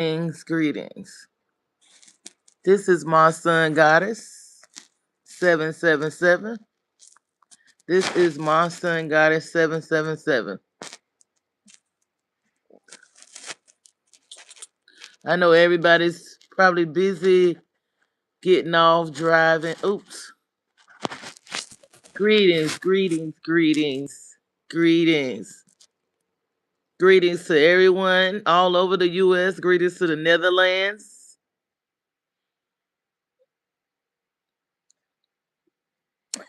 Greetings. This is my son goddess 777. This is my son goddess 777. I know everybody's probably busy getting off, driving. Oops. Greetings, greetings, greetings, greetings. Greetings to everyone all over the U.S. Greetings to the Netherlands.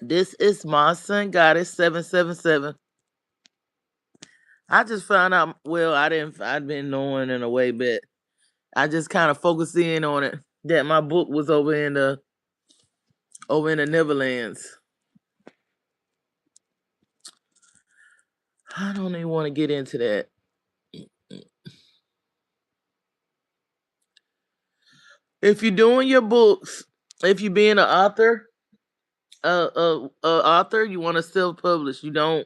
This is my son goddess 777. I just found out. Well, I'd been knowing in a way, but I just kind of focused in on it that my book was over in the Netherlands. I don't even want to get into that. If you're doing your books, if you're being an author, you want to self publish. You don't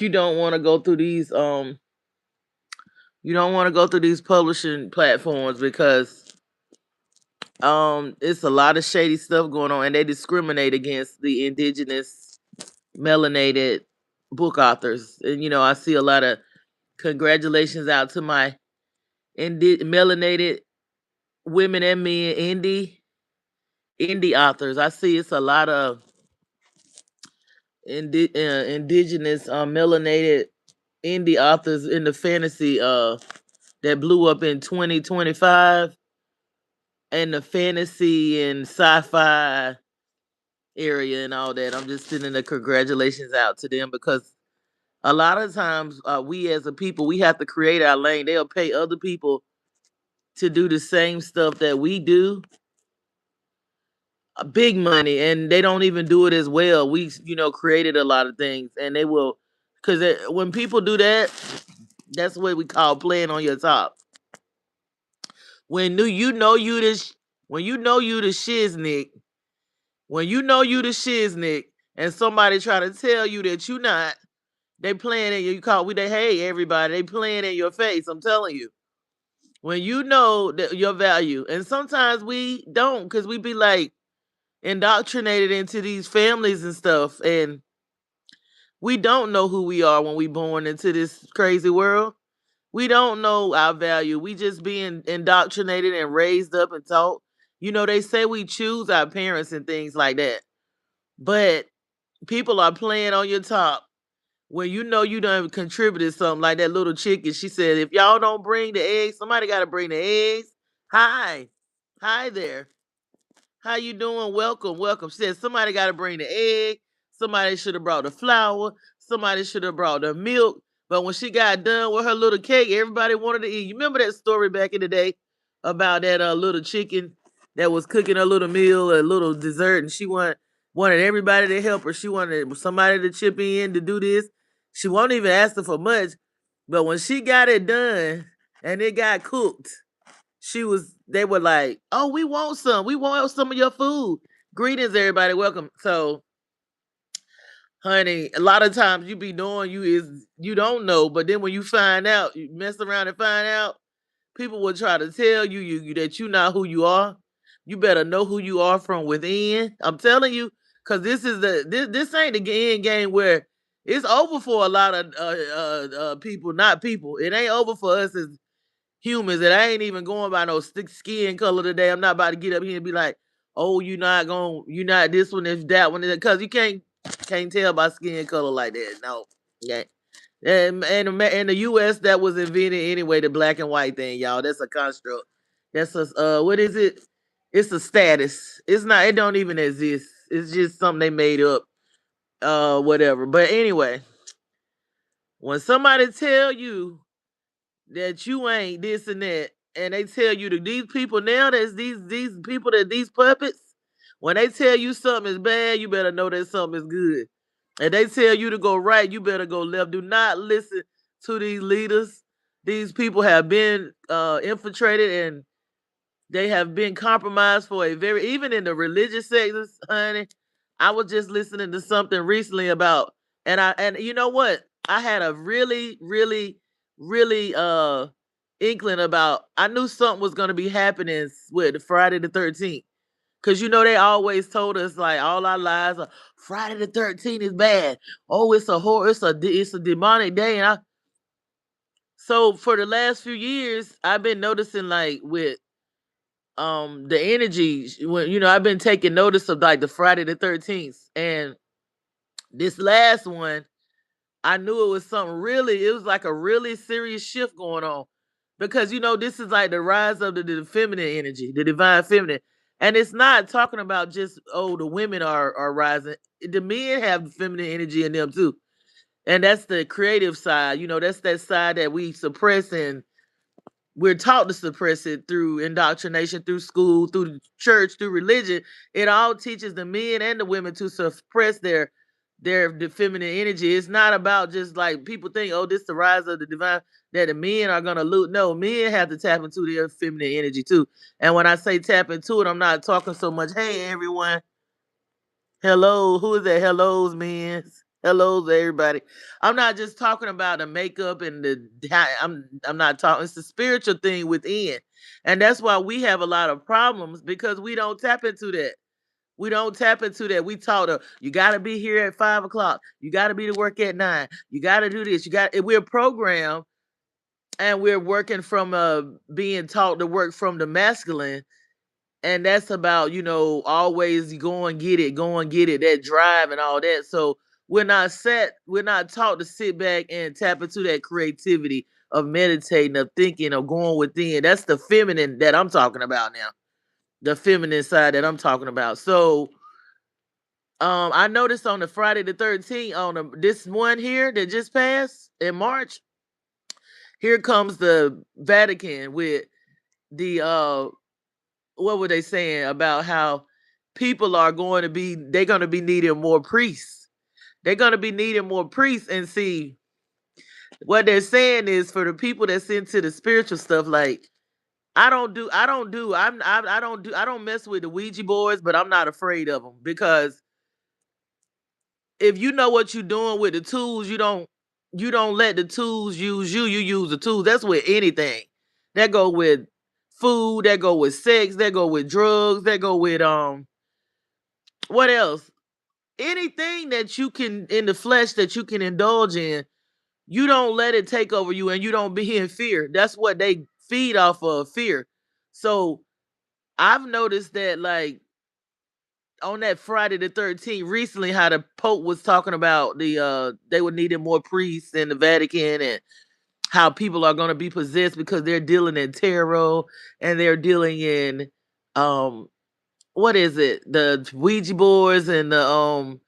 want to go through these you don't want to go through these publishing platforms because it's a lot of shady stuff going on, and they discriminate against the indigenous melanated book authors. And I see a lot of congratulations out to my melanated women and men indie authors. I see it's a lot of indigenous melanated indie authors in the fantasy that blew up in 2025 and the fantasy and sci-fi area and all that. I'm just sending the congratulations out to them because a lot of times we as a people, we have to create our lane. They'll pay other people to do the same stuff that we do, big money, and they don't even do it as well. We created a lot of things, and they will, because when people do that, that's what we call playing on your top. When you know you the shiznick, when you know you the shiznick, and somebody try to tell you that you not, they playing in you call we they hey everybody, they playing in your face. I'm telling you. When you know that your value, and sometimes we don't, because we be like indoctrinated into these families and stuff, and we don't know who we are when we born into this crazy world. We don't know our value. We just being indoctrinated and raised up and taught. They say we choose our parents and things like that. But people are playing on your top when you done contributed something like that little chicken. She said, if y'all don't bring the eggs, somebody got to bring the eggs. Hi. Hi there. How you doing? Welcome, welcome. She said somebody got to bring the egg. Somebody should have brought the flour. Somebody should have brought the milk. But when she got done with her little cake, everybody wanted to eat. You remember that story back in the day about that little chicken that was cooking a little meal, a little dessert, and she wanted everybody to help her. She wanted somebody to chip in to do this. She won't even ask her for much. But when she got it done and it got cooked, they were like, oh, we want some. We want some of your food. Greetings, everybody. Welcome. So, honey, a lot of times you be doing you don't know, but then when you find out, you mess around and find out, people will try to tell you that you not who you are. You better know who you are from within. I'm telling you, because this ain't the end game where it's over for a lot of people, not people. It ain't over for us as humans, and I ain't even going by no stick skin color today. I'm not about to get up here and be like, oh, you not this one, is that one, because you can't tell by skin color like that. No, yeah. And in the U.S. that was invented anyway. The black and white thing, y'all. That's a construct. That's a what is it? It's a status. It's not. It don't even exist. It's just something they made up. Whatever. But anyway, when somebody tell you that you ain't this and that, and they tell you that these people now, that's these people, that these puppets, when they tell you something is bad, you better know that something is good. And they tell you to go right, you better go left. Do not listen to these leaders. These people have been infiltrated, and they have been compromised for a very, even in the religious sectors, honey. I was just listening to something recently about, and you know what? I had a really, really, really inkling about. I knew something was gonna be happening with Friday the 13th. Cause they always told us like all our lives are Friday the 13th is bad. Oh, it's a horror, it's a demonic day. And so for the last few years, I've been noticing like with the energy when I've been taking notice of like the Friday the 13th. And this last one, I knew it was something really, it was like a really serious shift going on. Because this is like the rise of the feminine energy, the divine feminine. And it's not talking about just, oh, the women are rising. The men have feminine energy in them too. And that's the creative side. That's that side that we suppress, and we're taught to suppress it through indoctrination, through school, through the church, through religion. It all teaches the men and the women to suppress the feminine energy. It's not about just like people think, oh, this is the rise of the divine, that the men are gonna lose. No, men have to tap into their feminine energy too. And when I say tap into it, I'm not talking so much, hey everyone, hello, who is that? Hellos, men. Hellos, everybody. I'm not just talking about the makeup and I'm not talking. It's the spiritual thing within, and that's why we have a lot of problems because we don't tap into that. We don't tap into that. We taught her, you got to be here at 5 o'clock. You got to be to work at 9. You got to do this. We're programmed, and we're working from being taught to work from the masculine, and that's about always go and get it, that drive and all that. So we're not taught to sit back and tap into that creativity of meditating, of thinking, of going within. That's the feminine that I'm talking about now, the feminine side that I'm talking about. So I noticed on the Friday the 13th, on this one here that just passed in March, here comes the Vatican with the what were they saying about how people are they're going to be needing more priests. They're going to be needing more priests. And see, what they're saying is, for the people that's into the spiritual stuff, like I don't mess with the Ouija boards, but I'm not afraid of them, because if you know what you're doing with the tools, you don't let the tools use you. You use the tools. That's with anything. That go with food, that go with sex, that go with drugs, that go with what else? Anything that you can in the flesh that you can indulge in, you don't let it take over you, and you don't be in fear. That's what they feed off of, fear. So I've noticed that, like, on that Friday the 13th recently, how the Pope was talking about they were needing more priests in the Vatican, and how people are going to be possessed because they're dealing in tarot, and they're dealing in what is it, the Ouija boards, and the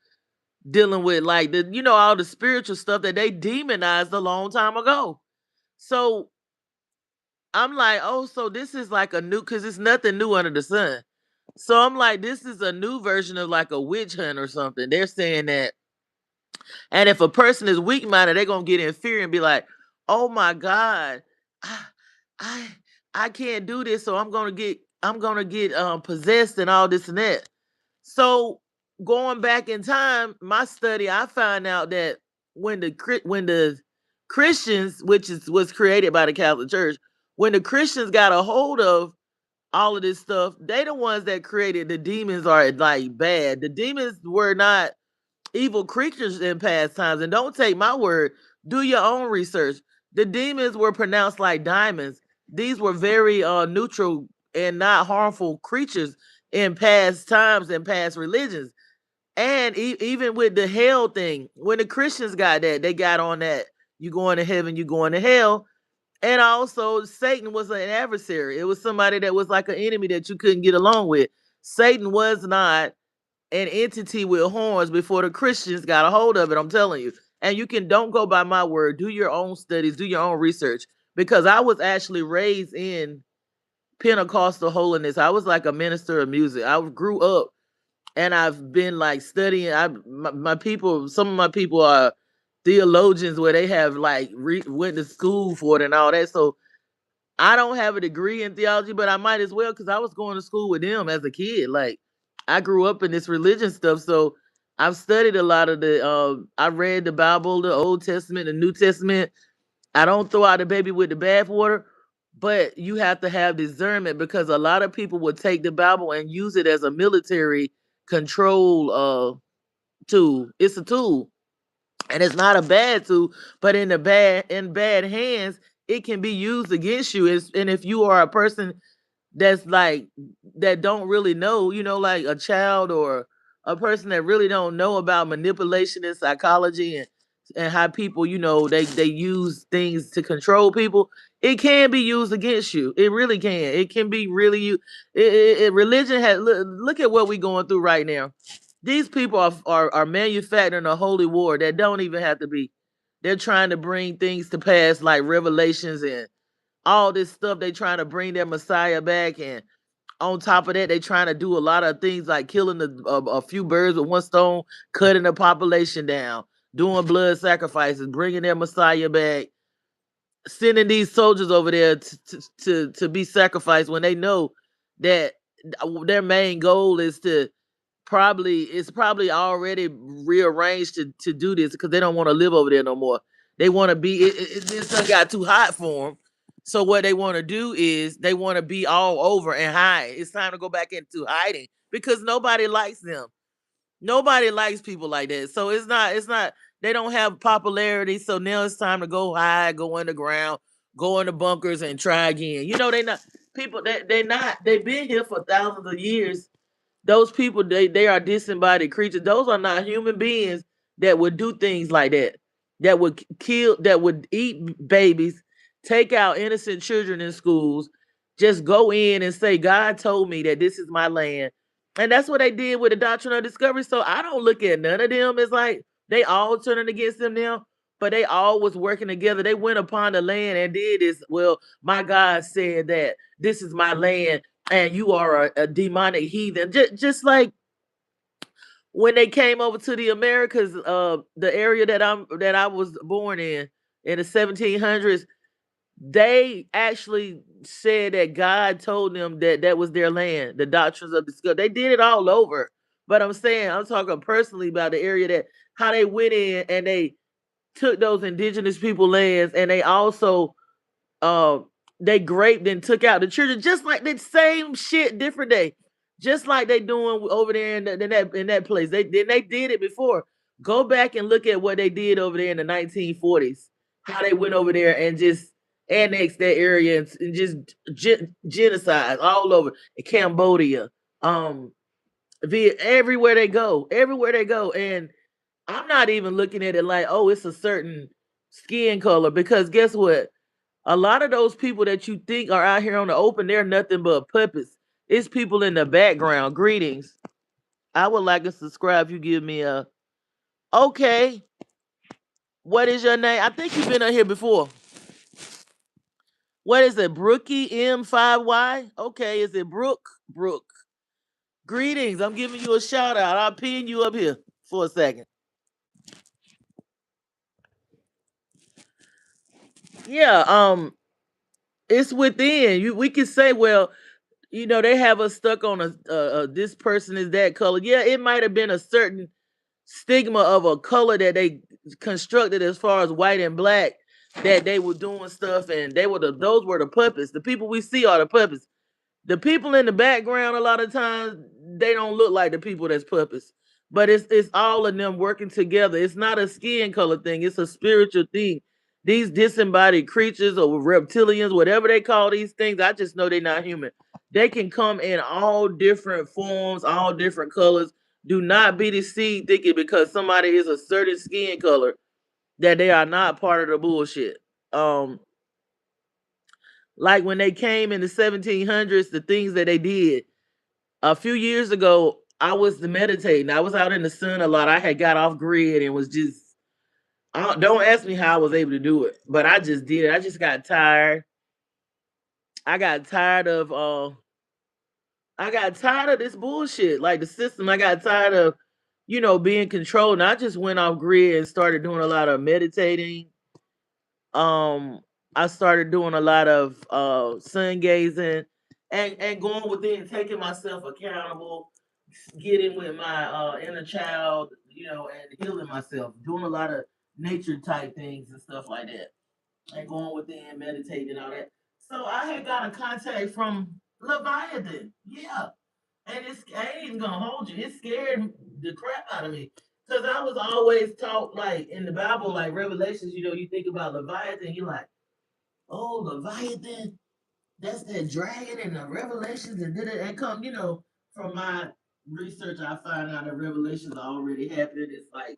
dealing with like all the spiritual stuff that they demonized a long time ago. So I'm like, oh, so this is like a new, because it's nothing new under the sun. So I'm like, this is a new version of like a witch hunt or something. They're saying that, and if a person is weak minded, they're gonna get in fear and be like, oh my God, I I, I can't do this, so I'm gonna get possessed and all this and that. So going back in time, my study, I found out that when the Christians, which was created by the Catholic Church, when the Christians got a hold of all of this stuff, they the ones that created the demons are like bad. The demons were not evil creatures in past times, and don't take my word. Do your own research. The demons were pronounced like diamonds. These were very neutral and not harmful creatures in past times and past religions. And even with the hell thing, when the Christians got that, they got on that, you going to heaven, you going to hell. And also, Satan was an adversary. It was somebody that was like an enemy that you couldn't get along with. Satan was not an entity with horns before the Christians got a hold of it. I'm telling you. And don't go by my word. Do your own studies, do your own research. Because I was actually raised in Pentecostal holiness. I was like a minister of music. I grew up, and I've been like studying. My people, some of my people are theologians where they have like went to school for it and all that. So I don't have a degree in theology, but I might as well, because I was going to school with them as a kid. Like, I grew up in this religion stuff, so I've studied a lot of the. I read the Bible, the Old Testament, the New Testament. I don't throw out the baby with the bathwater, but you have to have discernment because a lot of people will take the Bible and use it as a military control tool. It's a tool, and it's not a bad tool, but in bad hands, it can be used against you. And if you are a person that's like that don't really know, like a child or a person that really don't know about manipulation and psychology and how people, they use things to control people. It can be used against you. It really can. It can be really you. Religion has look at what we're going through right now. These people are manufacturing a holy war that don't even have to be. They're trying to bring things to pass like revelations and all this stuff. They trying to bring their Messiah back, and on top of that, they trying to do a lot of things like killing a few birds with one stone, cutting the population down, doing blood sacrifices, bringing their Messiah back, sending these soldiers over there to be sacrificed when they know that their main goal is to probably already rearranged to do this because they don't want to live over there no more. They want to be this done got too hot for them. So what they want to do is they want to be all over and hide. It's time to go back into hiding because nobody likes them. Nobody likes people like that. So it's not they don't have popularity. So now it's time to go hide, go underground, go in the bunkers and try again. They not people that they not they've been here for thousands of years. Those people, they are disembodied creatures. Those are not human beings that would do things like that. That would kill, that would eat babies, take out innocent children in schools, just go in and say, God told me that this is my land. And that's what they did with the doctrine of discovery. So I don't look at none of them as like they all turning against them now, but they all was working together. They went upon the land and did this. Well, my God said that this is my land and you are a demonic heathen. Just like when they came over to the Americas, the area that I was born in the 1700s, they actually said that God told them that that was their land, the doctrines of the skull. They did it all over. But I'm talking personally about the area that how they went in and they took those indigenous people lands and they also uh they raped and took out the children just like the same shit different day, just like they doing over there in that place. They did it before. Go back and look at what they did over there in the 1940s, how they went over there and just annexed that area and just genocide all over Cambodia, um via everywhere they go. And I'm not even looking at it like, oh, it's a certain skin color, because guess what, a lot of those people that you think are out here on the open, they're nothing but puppets. It's people in the background. Greetings. I would like to subscribe if you give me a okay. What is your name? I think you've been on here before. What is it? Brookie M5Y? Okay, is it Brooke? Brooke. Greetings. I'm giving you a shout out. I'll pin you up here for a second. Yeah, it's within. We can say, well, they have us stuck on this person is that color. Yeah, it might have been a certain stigma of a color that they constructed as far as white and black, that they were doing stuff, and those were the puppets. The people we see are the puppets. The people in the background, a lot of times, they don't look like the people that's puppets. But it's all of them working together. It's not a skin color thing, it's a spiritual thing. These disembodied creatures or reptilians, whatever they call these things, I just know they're not human. They can come in all different forms, all different colors. Do not be deceived thinking because somebody is a certain skin color that they are not part of the bullshit. Um, like when they came in the 1700s, the things that they did. A few years ago, I was meditating. I was out in the sun a lot. I had got off grid and was just, don't ask me how I was able to do it, but I just did it. I just got tired. I got tired of this bullshit, like the system. I got tired of, being controlled. And I just went off grid and started doing a lot of meditating. Um, I started doing a lot of sun gazing and going within, taking myself accountable, getting with my inner child, and healing myself, doing a lot of nature type things and stuff like that, and going within, meditating and all that. So I had got a contact from Leviathan. Yeah. And I ain't even gonna hold you. It scared the crap out of me. Because I was always taught, like, in the Bible, like Revelations, you think about Leviathan, you're like, oh, Leviathan, that's that dragon in the Revelations, and did it and come, from my research, I find out that Revelations already happened. It's like,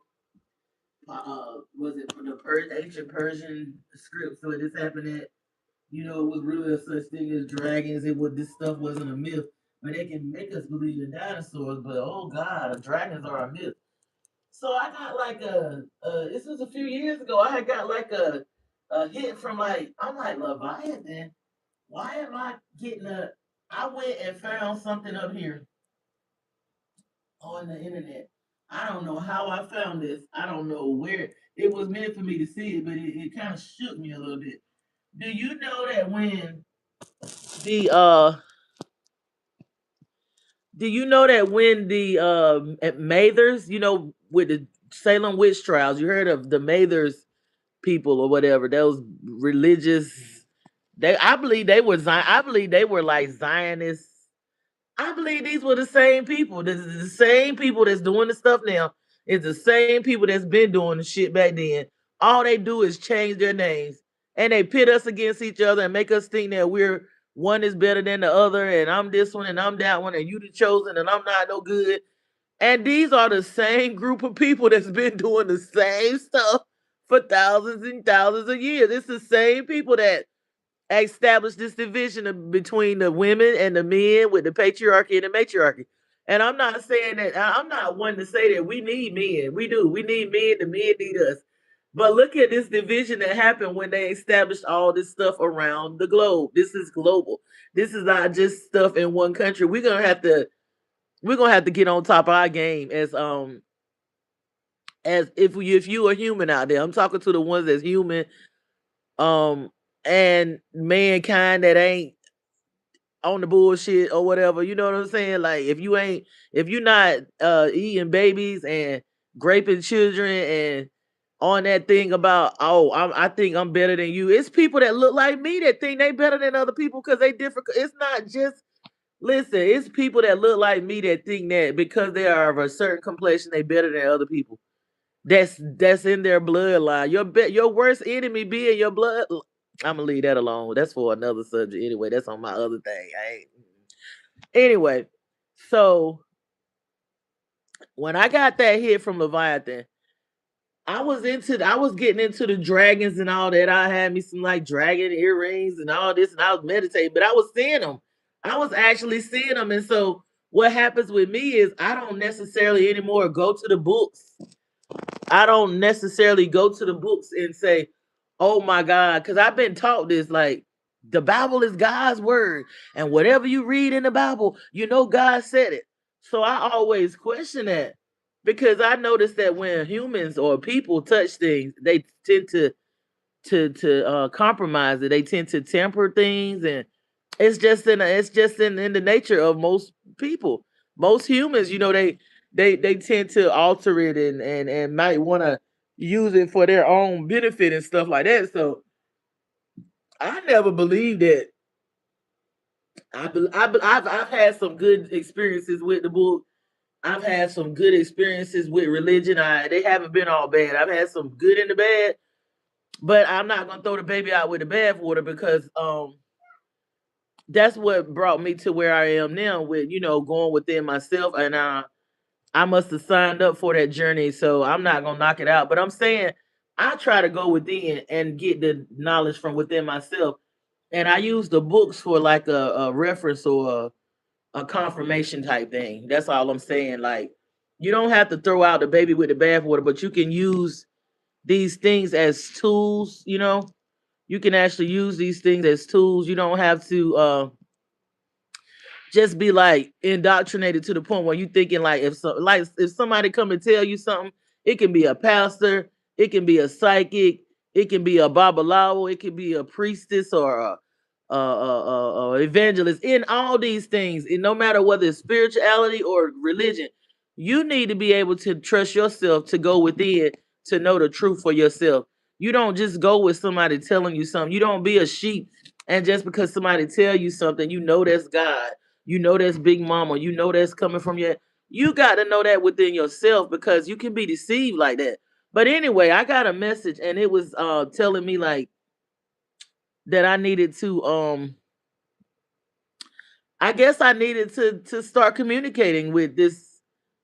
was it from the ancient Persian script? So this happened at, it was really a such thing as dragons. This stuff wasn't a myth, but they can make us believe in dinosaurs. But oh God, dragons are a myth. So I got like this was a few years ago. I had got like a hit from, like, I'm like, Leviathan. Why am I getting a? I went and found something up here on the internet. I don't know how I found this. I don't know where it was meant for me to see it, but it kind of shook me a little bit. Do you know that when the do you know that when the Mathers, with the Salem witch trials, you heard of the Mathers people or whatever, those religious, I believe they were I believe they were like Zionists. I believe these were the same people. This is the same people that's doing the stuff now. It's the same people that's been doing the shit back then. All they do is change their names, and they pit us against each other and make us think that we're one is better than the other, and I'm this one and I'm that one, and you the chosen and I'm not no good. And these are the same group of people that's been doing the same stuff for thousands and thousands of years. It's the same people that established this division between the women and the men with the patriarchy and the matriarchy. And I'm not saying that, I'm not one to say that we need men. We do. We need men. The men need us. But look at this division that happened when they established all this stuff around the globe. This is global. This is not just stuff in one country. We're gonna have to get on top of our game as if you are human out there. I'm talking to the ones that's human, um, and mankind that ain't on the bullshit or whatever. You know what I'm saying? Like if you're not eating babies and raping children and on that thing about, oh, I think I'm better than you. It's people that look like me that think they better than other people because they different. It's not just, listen, it's people that look like me that think that because they are of a certain complexion, they better than other people. That's in their bloodline. Your worst enemy be in your blood. I'm gonna leave that alone. That's for another subject. Anyway, that's on my other thing. I ain't. Anyway, so when I got that hit from Leviathan, I was getting into the dragons and all that. I had me some like dragon earrings and all this, and I was meditating, but I was seeing them. I was actually seeing them. And so what happens with me is I don't necessarily anymore go to the books. I don't necessarily go to the books and say, "Oh my God," because I've been taught this, like, the Bible is God's word, and whatever you read in the Bible, God said it. So I always question that because I notice that when humans or people touch things, they tend to compromise it. They tend to temper things, and it's just in the nature of most people, most humans. They tend to alter it and might want to use it for their own benefit and stuff like that. So I never believed that. I've had some good experiences with the book. I've had some good experiences with religion. They haven't been all bad. I've had some good and the bad, but I'm not gonna throw the baby out with the bathwater because that's what brought me to where I am now with going within myself, and I must have signed up for that journey, so I'm not gonna knock it out. But I'm saying I try to go within and get the knowledge from within myself, and I use the books for like a reference or a confirmation type thing. That's all I'm saying. Like, you don't have to throw out the baby with the bathwater, but you can use these things as tools. You can actually use these things as tools. You don't have to just be like indoctrinated to the point where you thinking like if somebody come and tell you something, it can be a pastor, it can be a psychic, it can be a babalawo, it can be a priestess or a evangelist. In all these things, and no matter whether it's spirituality or religion, you need to be able to trust yourself to go within to know the truth for yourself. You don't just go with somebody telling you something. You don't be a sheep And just because somebody tell you something, you know that's God, you know that's Big Mama, you know that's coming from your. You got to know that within yourself because you can be deceived like that. But anyway, I got a message and it was telling me like that I needed to I guess I needed to start communicating with this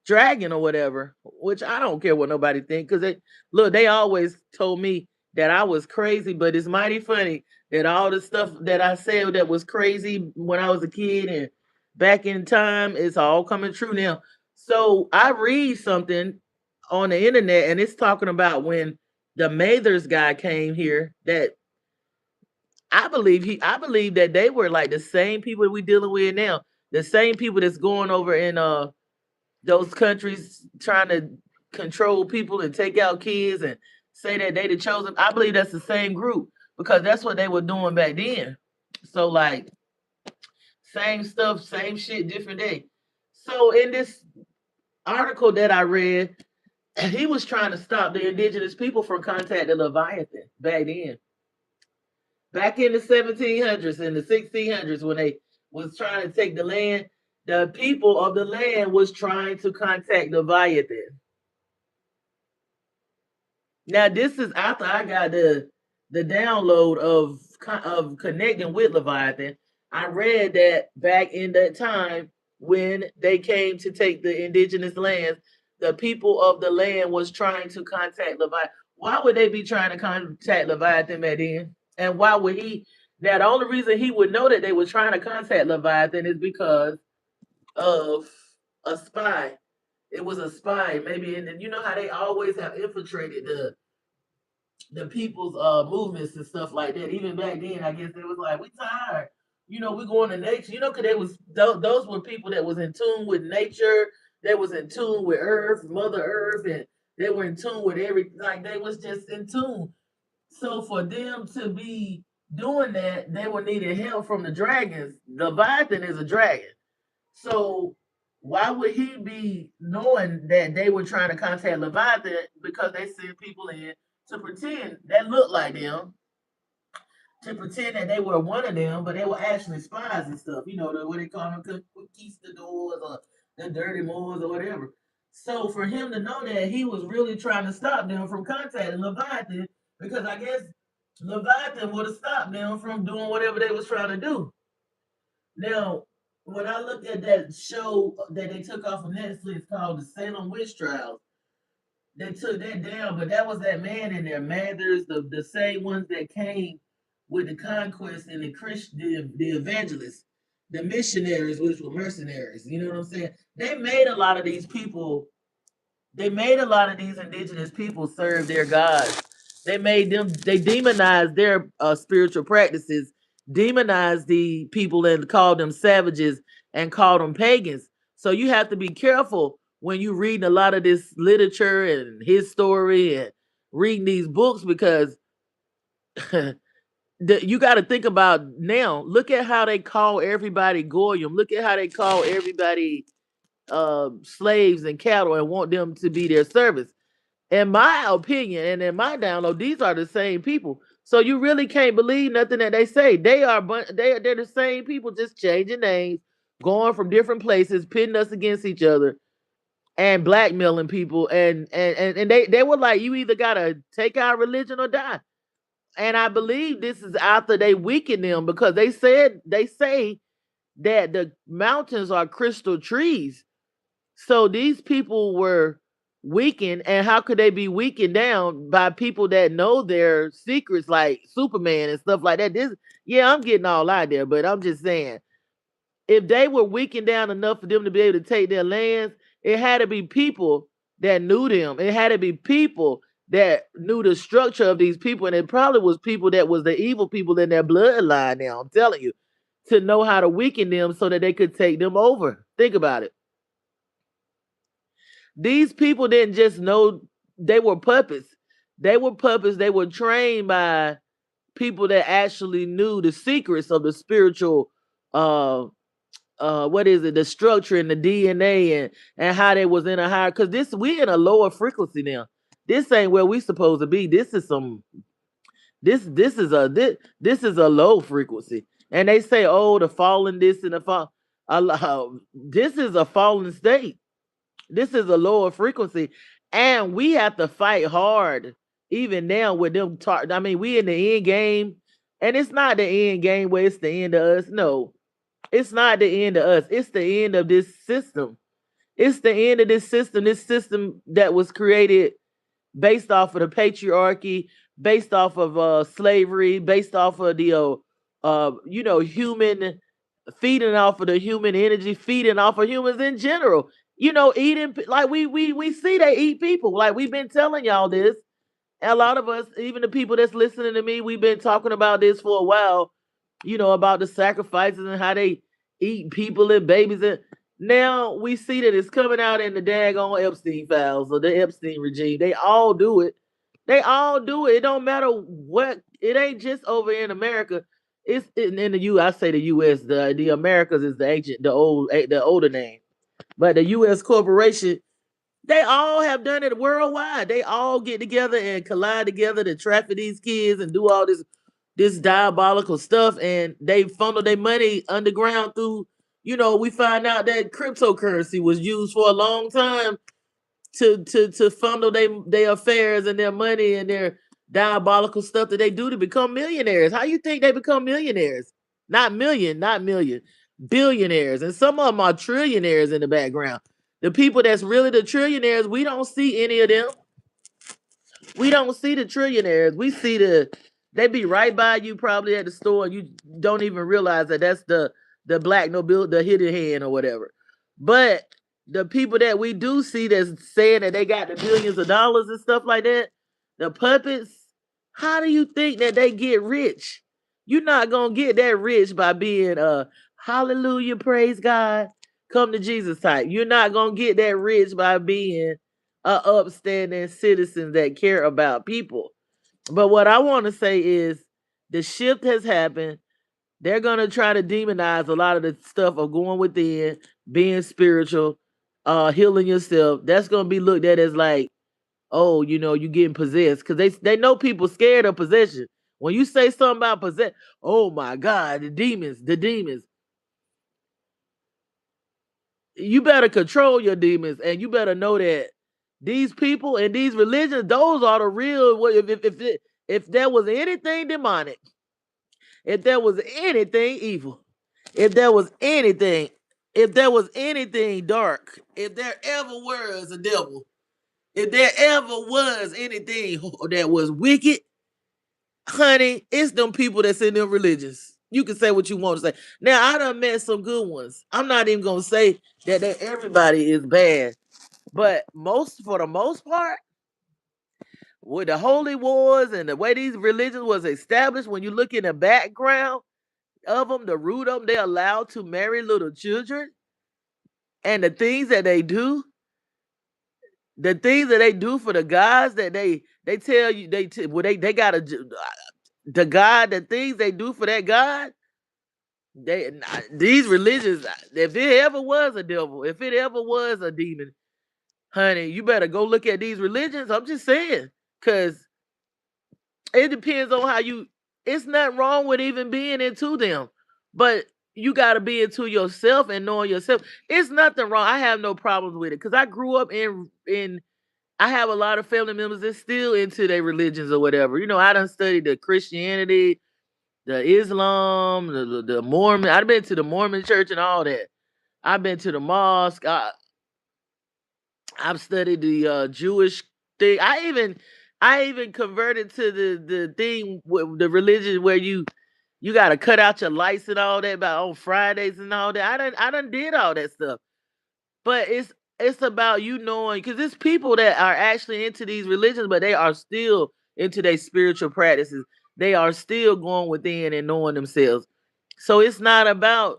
dragon or whatever, which I don't care what nobody think because they look. They always told me that I was crazy, but it's mighty funny that all the stuff that I said that was crazy when I was a kid and back in time, it's all coming true now. So I read something on the internet and it's talking about when the Mathers guy came here that I believe that they were like the same people we dealing with now. The same people that's going over in those countries trying to control people and take out kids and say that they the chosen. I believe that's the same group because that's what they were doing back then. So like same stuff, same shit, different day. So in this article that I read, he was trying to stop the indigenous people from contacting Leviathan back then. Back in the 1700s and the 1600s when they was trying to take the land, the people of the land was trying to contact Leviathan. Now this is after I got the download of connecting with Leviathan. I read that back in that time when they came to take the indigenous lands, the people of the land was trying to contact Leviathan. Why would they be trying to contact Leviathan back then? And why would he? Now the only reason he would know that they were trying to contact Leviathan is because of a spy. It was a spy, maybe, and you know how they always have infiltrated the people's movements and stuff like that. Even back then, I guess they was like, we tired. You know, we going to nature. You know, because they was those were people that was in tune with nature. They was in tune with Earth, Mother Earth, and they were in tune with every like they was just in tune. So for them to be doing that, they were needing help from the dragons. Leviathan is a dragon. So why would he be knowing that they were trying to contact Leviathan because they sent people in to pretend that looked like them, to pretend that they were one of them, but they were actually spies and stuff. You know, what they call them conquistadors or the dirty Moors or whatever. So for him to know that he was really trying to stop them from contacting Leviathan, because I guess Leviathan would have stopped them from doing whatever they was trying to do. Now, when I looked at that show that they took off of Netflix called The Salem Witch Trials, they took that down, but that was that man in there, Mathers, the same ones that came with the conquest and the Christian, the evangelists, the missionaries, which were mercenaries. You know what I'm saying? They made a lot of these people they made a lot of these indigenous people serve their gods. They demonized their spiritual practices, demonized the people and called them savages and called them pagans. So you have to be careful when you reading a lot of this literature and his story and reading these books because you got to think about now. Look at how they call everybody goyim. Look at how they call everybody slaves and cattle and want them to be their service. In my opinion and in my download, these are the same people. So you really can't believe nothing that they say. They're the same people, just changing names, going from different places, pitting us against each other, and blackmailing people. And they were like, you either gotta take our religion or die. And I believe this is after they weaken them because they say that the mountains are crystal trees. So these people were weakened, and how could they be weakened down by people that know their secrets, like Superman and stuff like that? Yeah, I'm getting all out there, but I'm just saying, if they were weakened down enough for them to be able to take their lands, it had to be people that knew them. It had to be people that knew the structure of these people, and it probably was people that was the evil people in their bloodline. Now I'm telling you, to know how to weaken them so that they could take them over. Think about it. These people didn't just know they were puppets. They were puppets. They were trained by people that actually knew the secrets of the spiritual what is it, the structure and the DNA and how they was in a higher because this we in a lower frequency now. This ain't where we supposed to be. This is a low frequency. And they say, oh, the fallen this and the fall. This is a fallen state. This is a lower frequency, and we have to fight hard even now with them. I mean, we in the end game, and it's not the end game where it's the end of us. No, it's not the end of us. It's the end of this system. It's the end of this system. This system that was created based off of the patriarchy, based off of slavery, based off of the human, feeding off of the human energy, feeding off of humans in general. Eating like we see they eat people. Like we've been telling y'all this. A lot of us, even the people that's listening to me, we've been talking about this for a while. About the sacrifices and how they eat people and babies. And now we see that it's coming out in the daggone Epstein files or the Epstein regime. They all do it. They all do it. It don't matter what. It ain't just over in America. It's in the U. I say the U.S. The Americas is the ancient, the older name. But the U.S. corporation, they all have done it worldwide. They all get together and collide together to traffic these kids and do all this diabolical stuff, and they funnel their money underground through. We find out that cryptocurrency was used for a long time to funnel their affairs and their money and their diabolical stuff that they do to become millionaires. How you think they become millionaires? Not million, billionaires, and some of them are trillionaires in the background. The people that's really the trillionaires, we don't see any of them. We don't see the trillionaires. We see they be right by you probably at the store, and you don't even realize that that's the black nobility, the hidden hand or whatever. But the people that we do see that's saying that they got the billions of dollars and stuff like that, the puppets, how do you think that they get rich? You're not gonna get that rich by being a hallelujah, praise God, come to Jesus type. You're not gonna get that rich by being a upstanding citizen that care about people. But what I want to say is the shift has happened. They're gonna try to demonize a lot of the stuff of going within, being spiritual, healing yourself. That's gonna be looked at as like, oh, you getting possessed. Because they know people scared of possession. When you say something about possession, oh my God, the demons. You better control your demons, and you better know that these people and these religions, those are the real. If there was anything demonic, if there was anything evil, if there was anything, if there was anything dark, if there ever was a devil, if there ever was anything that was wicked, honey, it's them people that's in them religions. You can say what you want to say. Now, I done met some good ones. I'm not even gonna say that everybody is bad, but for the most part, with the holy wars and the way these religions was established, when you look in the background of them, the root of them, they're allowed to marry little children, and the things that they do for the gods that they tell you they got the God, the things they do for that God. These religions, if it ever was a devil, if it ever was a demon, honey, you better go look at these religions. I'm just saying, because it depends on how you. It's not wrong with even being into them, but you got to be into yourself and knowing yourself. It's nothing wrong. I have no problems with it because I grew up in. I have a lot of family members that's still into their religions or whatever. I done studied the Christianity, the Islam, the Mormon. I've been to the Mormon church and all that. I've been to the mosque. I've studied the Jewish thing. I even converted to the thing with the religion where you got to cut out your lights and all that about on Fridays and all that. I done did all that stuff. But it's about you knowing, because it's people that are actually into these religions, but they are still into their spiritual practices. They are still going within and knowing themselves. So it's not about,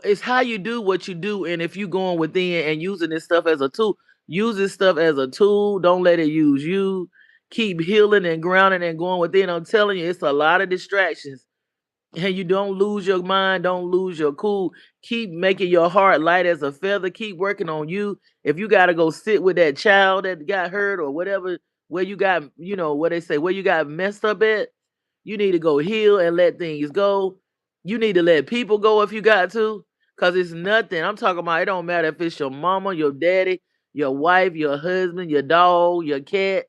it's how you do what you do, and if you going within and using this stuff as a tool, use this stuff as a tool. Don't let it use you. Keep healing and grounding and going within. I'm telling you, it's a lot of distractions, and you don't lose your mind, don't lose your cool. Keep making your heart light as a feather. Keep working on you. If you got to go sit with that child that got hurt or whatever where you got, what they say, where you got messed up at, you need to go heal and let things go. You need to let people go if you got to, because it's nothing. I'm talking about, it don't matter if it's your mama, your daddy, your wife, your husband, your dog, your cat,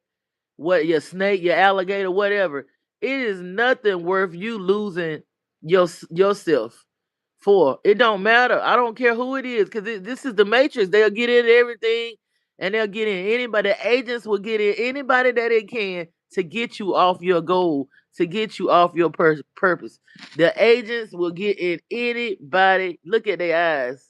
what, your snake, your alligator, whatever. It is nothing worth you losing yourself for. It don't matter. I don't care who it is, because this is the matrix. They'll get in everything, and they'll get in anybody. The agents will get in anybody that they can to get you off your goal, to get you off your purpose. The agents will get in anybody. Look at their eyes.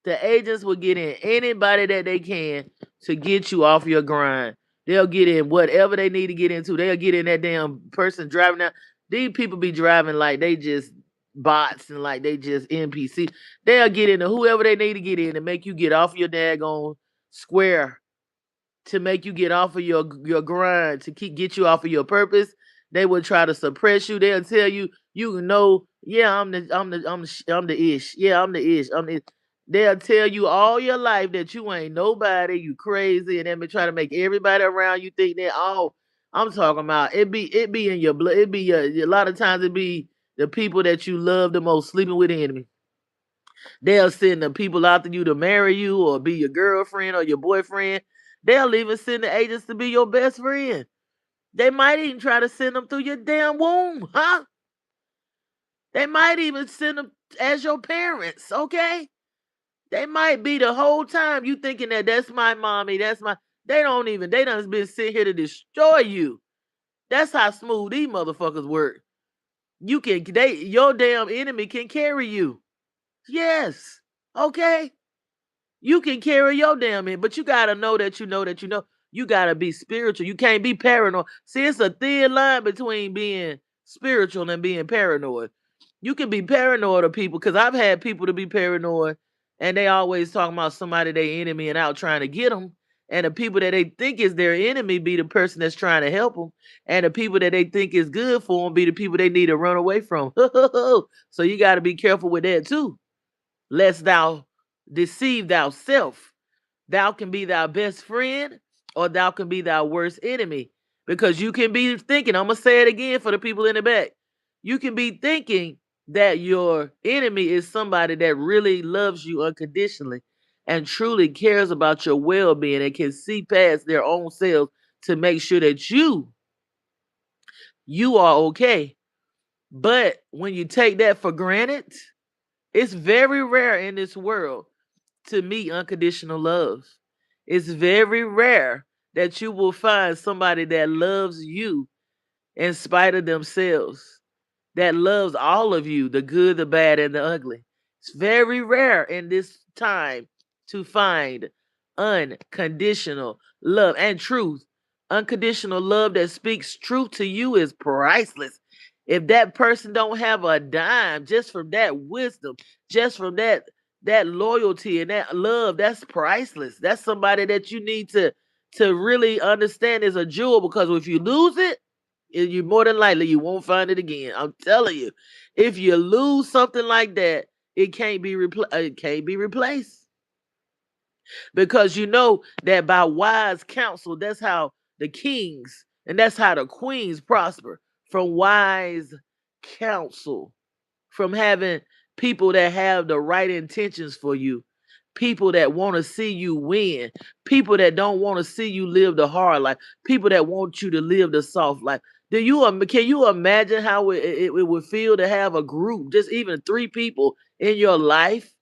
The agents will get in anybody that they can to get you off your grind. They'll get in whatever they need to get into. They'll get in that damn person driving out. These people be driving like they just bots and like they just NPC. They'll get into whoever they need to get in to make you get off your daggone square, to make you get off of your grind, to get you off of your purpose. They will try to suppress you. They'll tell you, yeah, I'm the ish. Yeah, I'm the ish. They'll tell you all your life that you ain't nobody, you crazy, and then be trying to make everybody around you think that, oh, I'm talking about it be in your blood. It be a lot of times it be the people that you love the most sleeping with the enemy. They'll send the people after you to marry you or be your girlfriend or your boyfriend. They'll even send the agents to be your best friend. They might even try to send them through your damn womb, huh? They might even send them as your parents, okay? They might be the whole time you thinking that that's my mommy, that's my. They done been sent here to destroy you. That's how smooth these motherfuckers work. Your damn enemy can carry you. Yes, okay? You can carry your damn in, but you gotta know that you know that you know. You gotta be spiritual. You can't be paranoid. See, it's a thin line between being spiritual and being paranoid. You can be paranoid of people, because I've had people to be paranoid, and they always talking about somebody they enemy and out trying to get them. And the people that they think is their enemy be the person that's trying to help them, and the people that they think is good for them be the people they need to run away from. So you got to be careful with that too, lest thou deceive thyself. Thou can be thy best friend, or thou can be thy worst enemy. Because you can be thinking, I'm going to say it again for the people in the back. You can be thinking that your enemy is somebody that really loves you unconditionally and truly cares about your well-being and can see past their own selves to make sure that you are okay. But when you take that for granted, it's very rare in this world to meet unconditional love. It's very rare that you will find somebody that loves you in spite of themselves, that loves all of you, the good, the bad, and the ugly. It's very rare in this time to find unconditional love and truth. Unconditional love that speaks truth to you is priceless. If that person don't have a dime just from that wisdom, just from that loyalty and that love, that's priceless. That's somebody that you need to really understand is a jewel, because if you lose it, you more than likely you won't find it again. I'm telling you, if you lose something like that, it can't be replaced, because you know that by wise counsel, that's how the kings and that's how the queens prosper, from wise counsel, from having people that have the right intentions for you, people that want to see you win, people that don't want to see you live the hard life, people that want you to live the soft life. Can you imagine how it would feel to have a group, just even 3 people in your life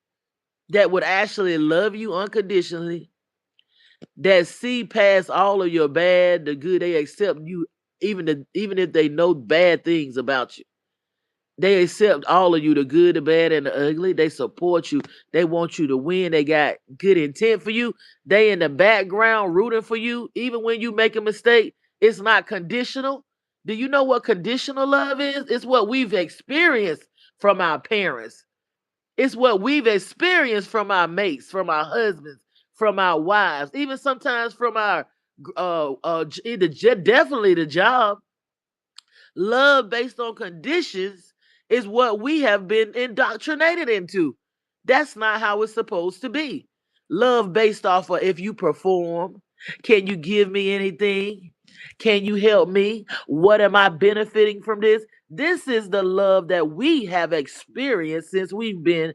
that would actually love you unconditionally, that see past all of your bad, the good, they accept you, even if they know bad things about you. They accept all of you, the good, the bad, and the ugly. They support you. They want you to win. They got good intent for you. They in the background rooting for you. Even when you make a mistake, it's not conditional. Do you know what conditional love is? It's what we've experienced from our parents. It's what we've experienced from our mates, from our husbands, from our wives, even sometimes from our definitely the job. Love based on conditions is what we have been indoctrinated into. That's not how it's supposed to be. Love based off of if you perform, can you give me anything? Can you help me? What am I benefiting from this? This is the love that we have experienced since we've been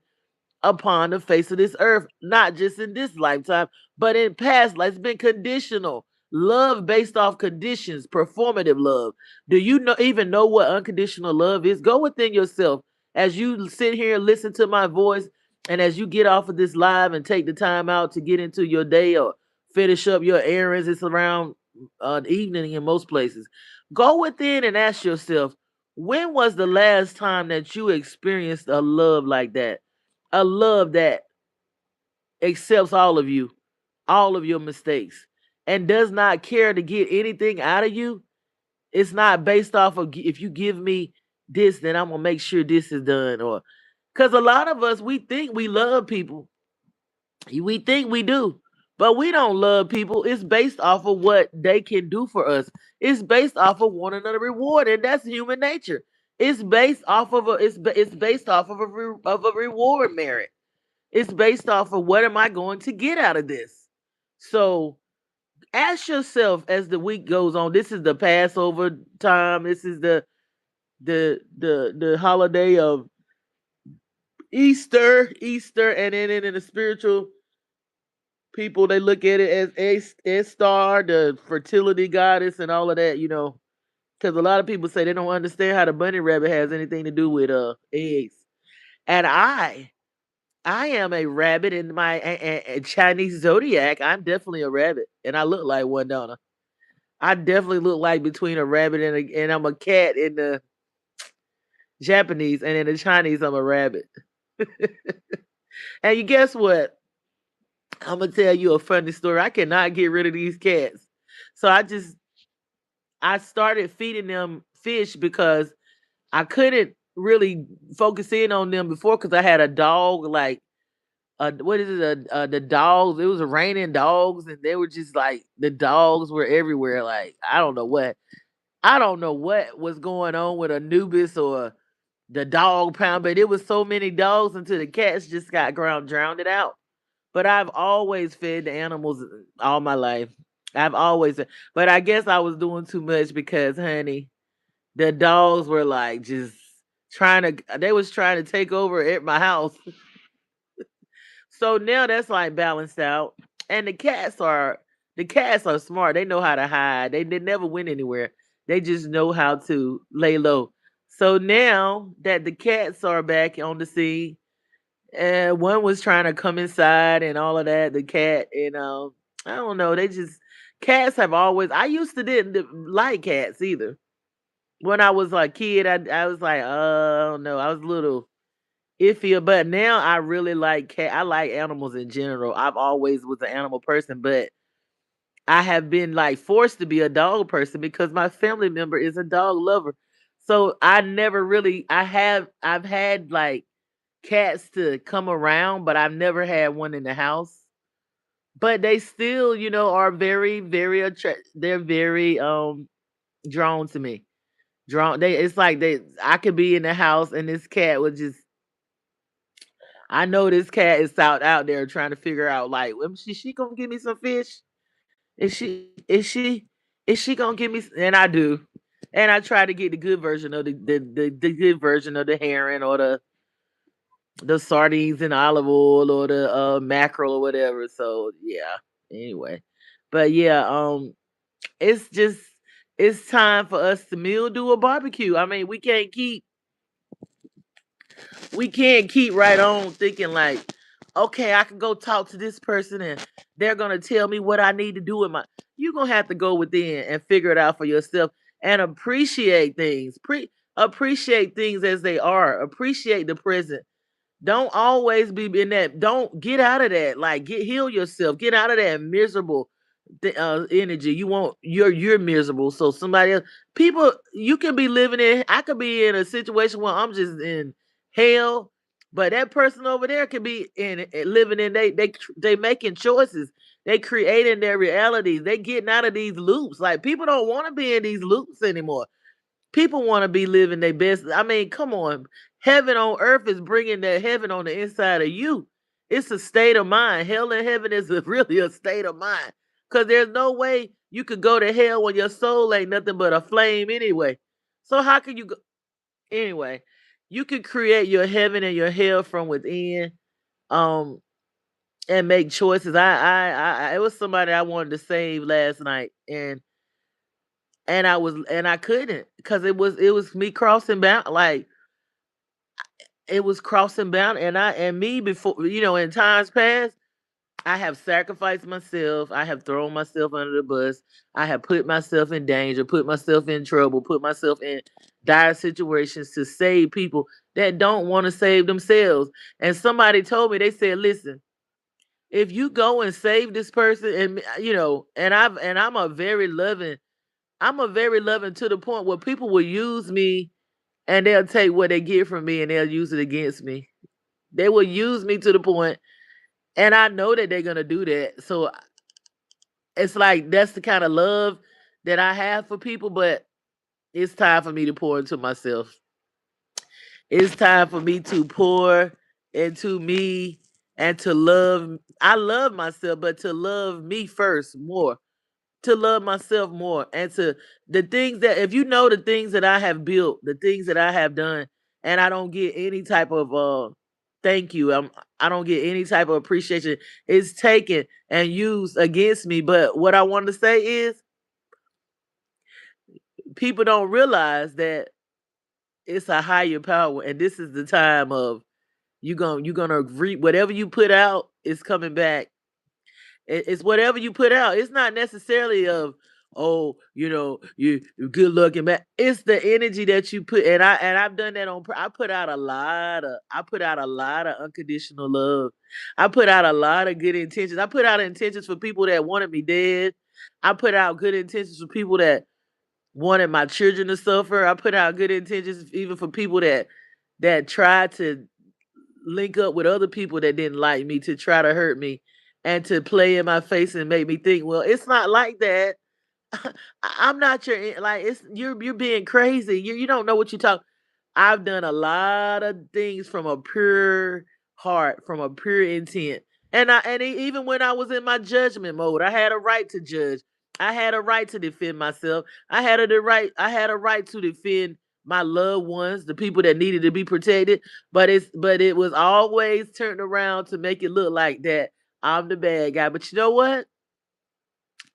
upon the face of this earth, not just in this lifetime, but in past life. It's been conditional love based off conditions, performative love. Do you know even know what unconditional love is? Go within yourself as you sit here and listen to my voice, and as you get off of this live and take the time out to get into your day or finish up your errands. It's around evening in most places. Go within and ask yourself, when was the last time that you experienced a love like that? A love that accepts all of you, all of your mistakes, and does not care to get anything out of you. It's not based off of if you give me this, then I'm gonna make sure this is done. Or because a lot of us, we think we love people, we think we do, but we don't love people. It's based off of what they can do for us. It's based off of one another reward, and that's human nature. It's based off of it's based off of of a reward merit. It's based off of what am I going to get out of this? So ask yourself as the week goes on. This is the Passover time. This is the holiday of Easter, and then in the spiritual people, they look at it as Star, the fertility goddess, and all of that. Because a lot of people say they don't understand how the bunny rabbit has anything to do with eggs, and I am a rabbit in my Chinese zodiac. I'm definitely a rabbit, and I look like one, don't I? I definitely look like between a rabbit and I'm a cat in the Japanese, and in the Chinese, I'm a rabbit. And you guess what? I'm gonna tell you a funny story. I cannot get rid of these cats, so I started feeding them fish because I couldn't really focus in on them before because I had a dog like what is it? The dogs. It was raining dogs, and they were just like the dogs were everywhere. Like I don't know what was going on with Anubis or the dog pound, but it was so many dogs until the cats just got drowned it out. But I've always fed the animals all my life. I've always, but I guess I was doing too much because, honey, the dogs were like just they was trying to take over at my house. So now that's like balanced out. And the cats are smart. They know how to hide. They never went anywhere. They just know how to lay low. So now that the cats are back on the scene, and one was trying to come inside and all of that, the cat, and I don't know, they just cats have always I used to didn't like cats either. When I was a kid, I was like, oh no, I was a little iffy, but now I really like cat. I like animals in general. I've always was an animal person, but I have been like forced to be a dog person because my family member is a dog lover. So I never really I've had like cats to come around, but I've never had one in the house. But they still, are very, very they're very drawn to me. Drawn they it's like I could be in the house and this cat would just I know this cat is out there trying to figure out like, she gonna give me some fish? Is she gonna give me? And I do, and I try to get the good version of the good version of the herring or the sardines in olive oil or the mackerel or whatever. So yeah. Anyway, but yeah, it's just it's time for us to do a barbecue. I mean, we can't keep right on thinking like, okay, I can go talk to this person and they're gonna tell me what I need to do with my. You're gonna have to go within and figure it out for yourself and appreciate things. Appreciate things as they are. Appreciate the present. Don't always be in that. Don't get out of that. Like heal yourself. Get out of that miserable energy. You're miserable. So somebody else, people, you can be living in. I could be in a situation where I'm just in hell, but that person over there could be living in. They making choices. They creating their realities. They getting out of these loops. Like people don't want to be in these loops anymore. People want to be living their best. I mean, come on. Heaven on earth is bringing that heaven on the inside of you. It's a state of mind. Hell and heaven is really a state of mind. Because there's no way. You could go to hell when your soul ain't nothing but a flame anyway. So how can you go anyway? You can create your heaven and your hell from within, um, and make choices. It was somebody I wanted to save last night, and I couldn't because it was me crossing bound, like it was crossing bound, and me before, in times past. I have sacrificed myself. I have thrown myself under the bus. I have put myself in danger, put myself in trouble, put myself in dire situations to save people that don't want to save themselves. And somebody told me, they said, listen, if you go and save this person, and I'm a very loving to the point where people will use me and they'll take what they get from me and they'll use it against me. They will use me to the point, and I know that they're gonna do that. So it's like that's the kind of love that I have for people, but it's time for me to pour into myself. It's time for me to pour into me and to love. I love myself, but to love me first more, to love myself more, and to the things that, if you know the things that I have built, the things that I have done, and I don't get any type of thank you. I don't get any type of appreciation. It's taken and used against me. But what I want to say is, people don't realize that it's a higher power, and this is the time of you gonna reap whatever you put out is coming back. It's whatever you put out. It's not necessarily of, oh, you good looking, man. It's the energy that you put, and I've done that on. I put out a lot of unconditional love. I put out a lot of good intentions. I put out intentions for people that wanted me dead. I put out good intentions for people that wanted my children to suffer. I put out good intentions even for people that tried to link up with other people that didn't like me to try to hurt me and to play in my face and make me think, well, it's not like that. I'm not your, like, it's you're being crazy. You don't know what you talk. I've done a lot of things from a pure heart, from a pure intent. Even when I was in my judgment mode, I had a right to judge. I had a right to defend myself. I had a right to defend my loved ones, the people that needed to be protected. But it was always turned around to make it look like that I'm the bad guy. But you know what?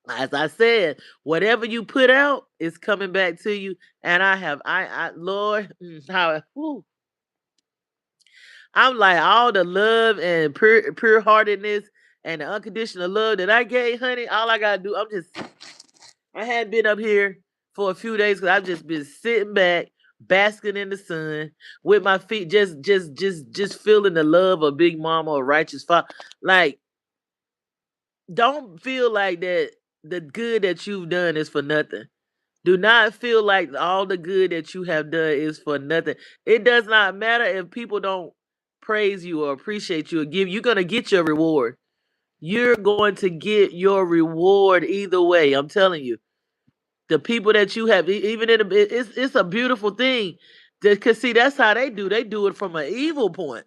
As I said, whatever you put out is coming back to you. And Lord, how, whew, I'm like, all the love and pure heartedness and the unconditional love that I gave, honey. All I gotta do, I hadn't been up here for a few days because I've just been sitting back, basking in the sun, with my feet just feeling the love of Big Mama or Righteous Father. Like, don't feel like that the good that you've done is for nothing. Do not feel like all the good that you have done is for nothing. It does not matter if people don't praise you or appreciate you or give. You're gonna get your reward. You're going to get your reward either way. I'm telling you. The people that you have, even it's a beautiful thing. Because see, that's how they do. They do it from an evil point.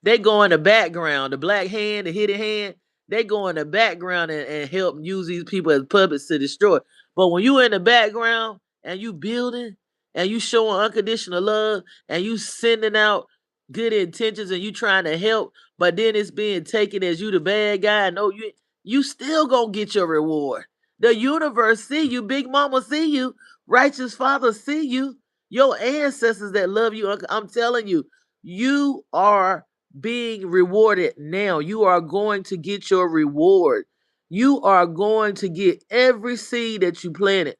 They go in the background, the black hand, the hidden hand. They go in the background and help use these people as puppets to destroy. But when you in the background and you building and you showing unconditional love and you sending out good intentions and you trying to help, but then it's being taken as you the bad guy. No, you still gonna get your reward. The universe see you, Big Mama see you, Righteous Father see you, your ancestors that love you. I'm telling you, you are being rewarded now. You are going to get your reward. You are going to get every seed that you planted,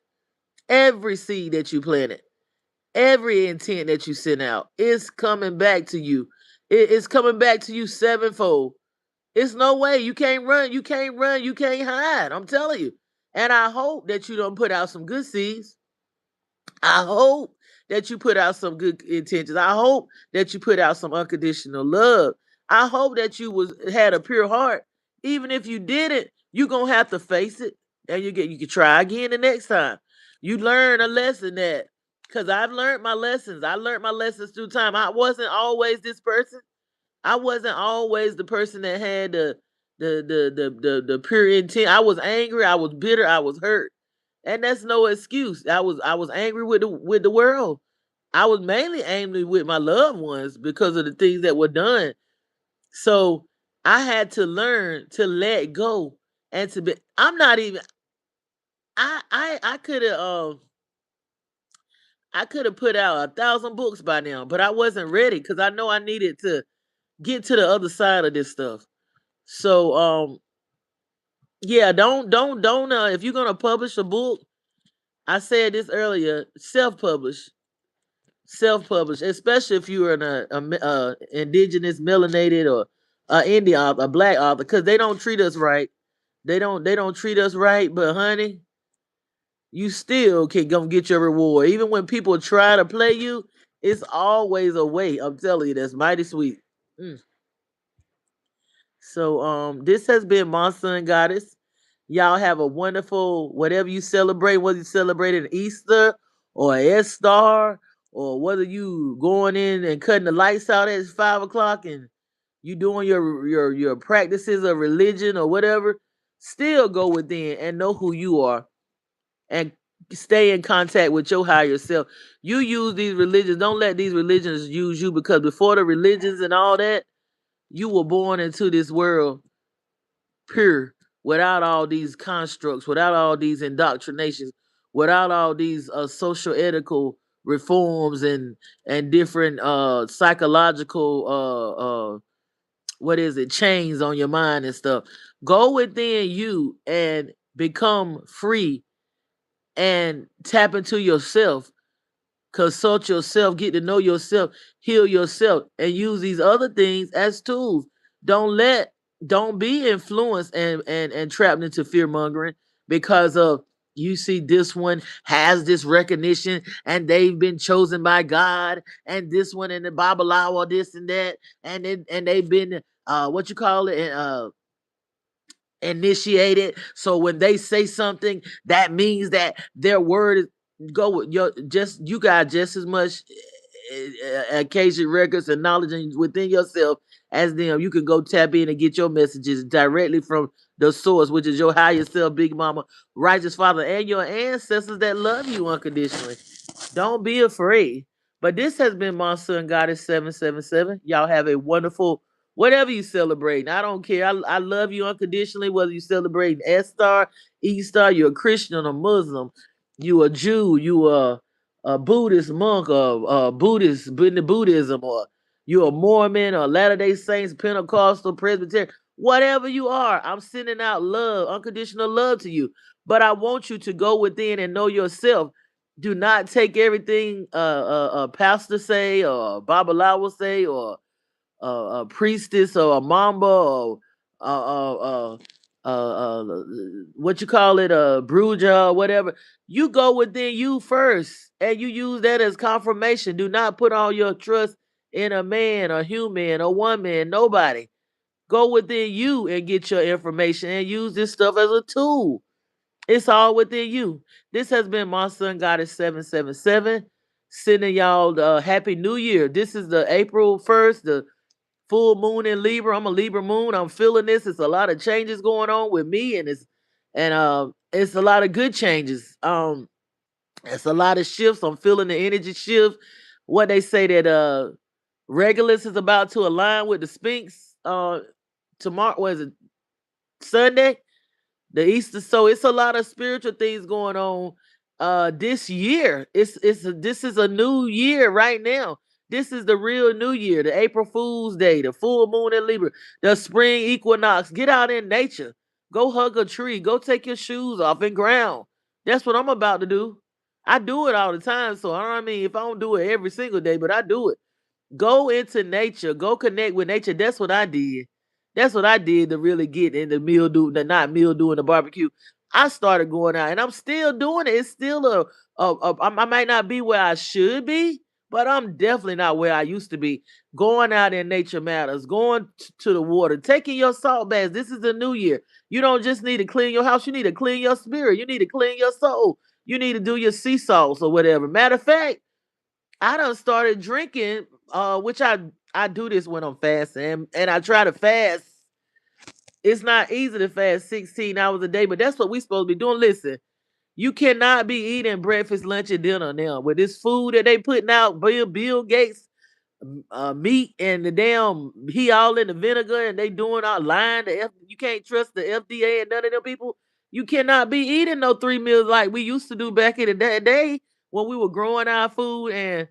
every seed that you planted, every intent that you sent out. It's coming back to you. It's coming back to you sevenfold. It's no way. You can't run. You can't run. You can't hide. I'm telling you. And I hope that you don't put out some good seeds. I hope that you put out some good intentions. I hope that you put out some unconditional love. I hope that you had a pure heart. Even if you didn't, you're gonna have to face it, and you can try again the next time. You learn a lesson that, because I've learned my lessons. I learned my lessons through time. I wasn't always this person. I wasn't always the person that had the pure intent. I was angry, I was bitter, I was hurt. And that's no excuse. I was angry with the world. I was mainly angry with my loved ones because of the things that were done. So I had to learn to let go and to be I'm not even I I could have put out 1,000 books by now, but I wasn't ready because I know I needed to get to the other side of this stuff. So yeah, don't if you're gonna publish a book, I said this earlier, self-publish. Self-publish, especially if you're an indigenous, melanated, or Indian author, a black author, because they don't treat us right. They don't treat us right, but honey, you still can go get your reward. Even when people try to play you, it's always a way. I'm telling you, that's mighty sweet. Mm. So this has been Monster and Goddess. Y'all have a wonderful whatever you celebrate, whether you celebrate an Easter or a Star, or whether you going in and cutting the lights out at 5 o'clock and you doing your practices of religion or whatever. Still go within and know who you are and stay in contact with your higher self. You use these religions. Don't let these religions use you, because before the religions and all that, you were born into this world pure, without all these constructs, without all these indoctrinations, without all these social ethical reforms and different psychological what is it, chains on your mind and stuff. Go within you and become free and tap into yourself. Consult yourself, get to know yourself, heal yourself, and use these other things as tools. Don't let, don't be influenced and trapped into fear mongering because of, you see this one has this recognition and they've been chosen by God, and this one in the Bible or this and that, and they've been what you call it, initiated. So when they say something, that means that their word is, go with your, just, you got just as much occasion records and knowledge within yourself as them. You can go tap in and get your messages directly from the source, which is your higher self, big mama, righteous father, and your ancestors that love you unconditionally. Don't be afraid. But this has been Monster and Goddess 777. Y'all have a wonderful whatever you celebrate. I don't care. I love you unconditionally, whether you celebrate Star, Easter, you're a Christian or Muslim, you a Jew, you a Buddhist monk, or Buddhist in the Buddhism, or you're a Mormon or Latter-day Saints, Pentecostal, Presbyterian, whatever you are. I'm sending out love, unconditional love to you. But I want you to go within and know yourself. Do not take everything a pastor say or Babalawo say or a priestess or a mamba or uh, uh, what you call it, a bruja or whatever. You go within you first, and you use that as confirmation. Do not put all your trust in a man, a human, or one man, nobody. Go within you and get your information and use this stuff as a tool. It's all within you. This has been Monster and Goddess 777. Sending y'all the Happy New Year. This is the April 1st, the full moon in Libra. I'm a Libra moon. I'm feeling this. It's a lot of changes going on with me, and it's a lot of good changes. It's a lot of shifts. I'm feeling the energy shift. What they say that Regulus is about to align with the Sphinx tomorrow. Was it Sunday? The Easter. So it's a lot of spiritual things going on this year. This is a new year right now. This is the real new year, the April Fool's Day, the full moon in Libra, the spring equinox. Get out in nature. Go hug a tree. Go take your shoes off and ground. That's what I'm about to do. I do it all the time. So I mean, if I don't do it every single day, but I do it. Go into nature. Go connect with nature. That's what I did. That's what I did to really get in the mildew, the not mildew in the barbecue. I started going out, and I'm still doing it. It's still I might not be where I should be, but I'm definitely not where I used to be. Going out in nature matters. Going to the water, taking your salt baths. This is the new year. You don't just need to clean your house. You need to clean your spirit. You need to clean your soul. You need to do your sea salts or whatever. Matter of fact, I done started drinking, which I do this when I'm fasting, and I try to fast It's not easy to fast 16 hours a day, but that's what we supposed to be doing. Listen, you cannot be eating breakfast, lunch, and dinner now with this food that they putting out. Bill Gates meat and the damn he all in the vinegar and they doing all lying. You can't trust the FDA and none of them people. You cannot be eating no 3 meals like we used to do back in the day when we were growing our food and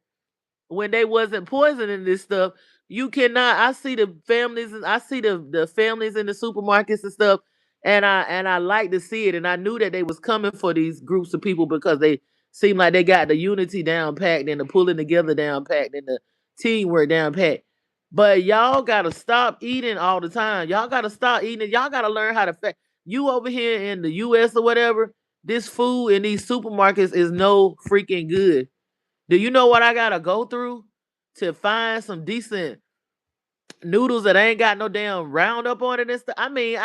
when they wasn't poisoning this stuff. You cannot. I see the families and I see the families in the supermarkets and stuff, and I like to see it. And I knew that they was coming for these groups of people because they seem like they got the unity down packed and the pulling together down packed and the teamwork down packed. But y'all gotta stop eating all the time. Y'all gotta stop eating. Y'all gotta learn how to fast. You over here in the US or whatever, this food in these supermarkets is no freaking good. Do you know what I gotta go through to find some decent noodles that ain't got no damn roundup on it and stuff? I mean,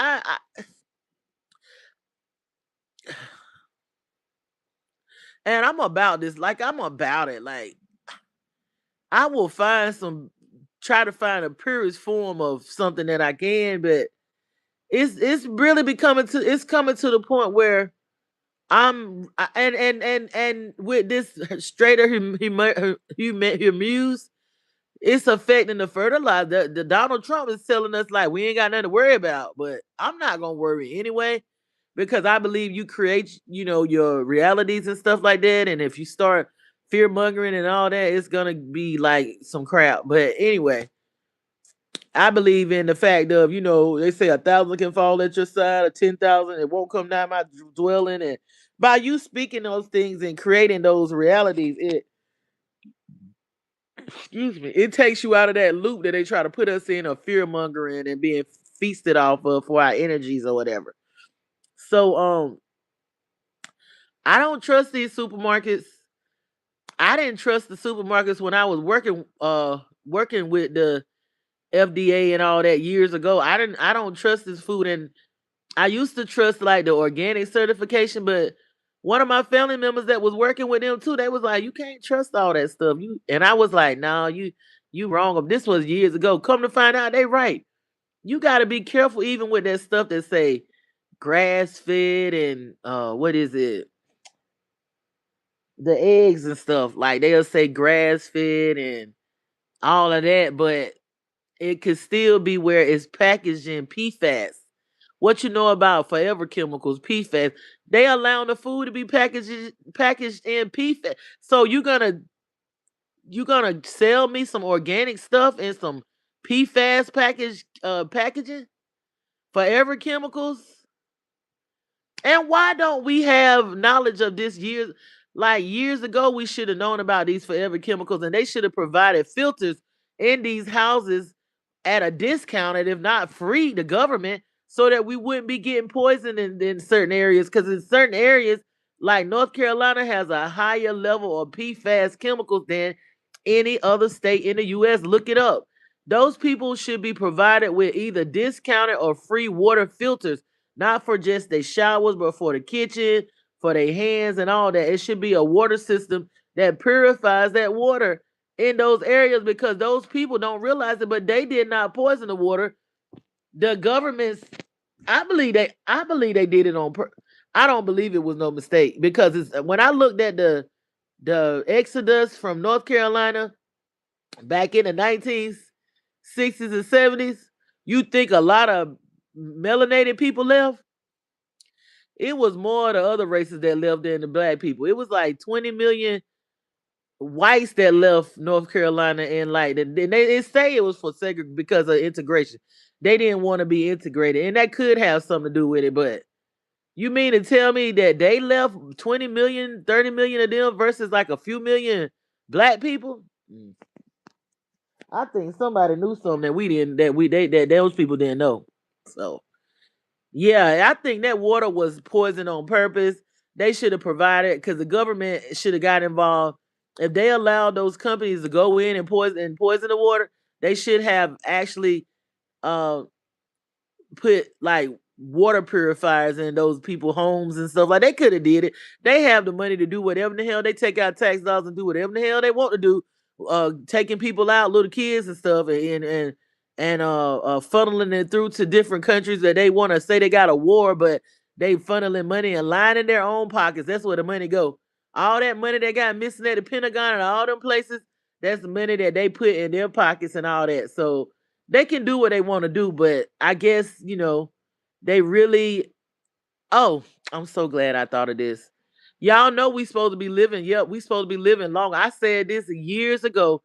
and I'm about this, like I'm about it. Like I will find some, try to find a purest form of something that I can, but it's really becoming to it's coming to the point where and with this straighter humus, it's affecting the fertilizer. The Donald Trump is telling us like we ain't got nothing to worry about, but I'm not gonna worry anyway because I believe you create, your realities and stuff like that. And if you start fear mongering and all that, it's gonna be like some crap. But anyway, I believe in the fact of, they say 1,000 can fall at your side, or 10,000, it won't come down my dwelling. And by you speaking those things and creating those realities, excuse me, it takes you out of that loop that they try to put us in of fear mongering and being feasted off of for our energies or whatever. So I don't trust these supermarkets. I didn't trust the supermarkets when I was working with the FDA and all that years ago. I don't trust this food, and I used to trust like the organic certification, but one of my family members that was working with them too, they was like, "You can't trust all that stuff." And I was like, "No, you wrong." This was years ago. Come to find out, they right. You got to be careful even with that stuff that say grass fed and what is it? The eggs and stuff. Like they'll say grass fed and all of that, but it could still be where it's packaged in PFAS. What you know about forever chemicals, PFAS? They allow the food to be packaged in PFAS. So you gonna sell me some organic stuff and some PFAS packaging? Forever chemicals? And why don't we have knowledge of this years? Like years ago, we should have known about these forever chemicals, and they should have provided filters in these houses at a discounted, if not free, the government, so that we wouldn't be getting poisoned in certain areas. Because in certain areas, like North Carolina, has a higher level of PFAS chemicals than any other state in the U.S. Look it up. Those people should be provided with either discounted or free water filters, not for just their showers, but for the kitchen, for their hands and all that. It should be a water system that purifies that water in those areas because those people don't realize it, but they did not poison the water. The governments, I believe they did it on purpose. I don't believe it was no mistake because when I looked at the exodus from North Carolina back in the 1960s and 70s, you think a lot of melanated people left? It was more the other races that left than the black people. It was like 20 million whites that left North Carolina, and like they say it was for because of integration. They didn't want to be integrated, and that could have something to do with it. But you mean to tell me that they left 20 million, 30 million of them versus like a few million black people? I think somebody knew something that we didn't, that those people didn't know. So yeah, I think that water was poisoned on purpose. They should have provided because the government should have got involved. If they allowed those companies to go in and poison the water, they should have actually uh put like water purifiers in those people homes and stuff. Like they could have did it. They have the money to do whatever the hell they take out tax dollars and do whatever the hell they want to do. Taking people out, little kids and stuff, and and funneling it through to different countries that they want to say they got a war, but they funneling money and lining their own pockets. That's where the money go. All that money they got missing at the Pentagon and all them places, that's the money that they put in their pockets and all that. So they can do what they want to do, but I guess, they really. Oh, I'm so glad I thought of this. Y'all know we supposed to be living. Yep, we supposed to be living long. I said this years ago,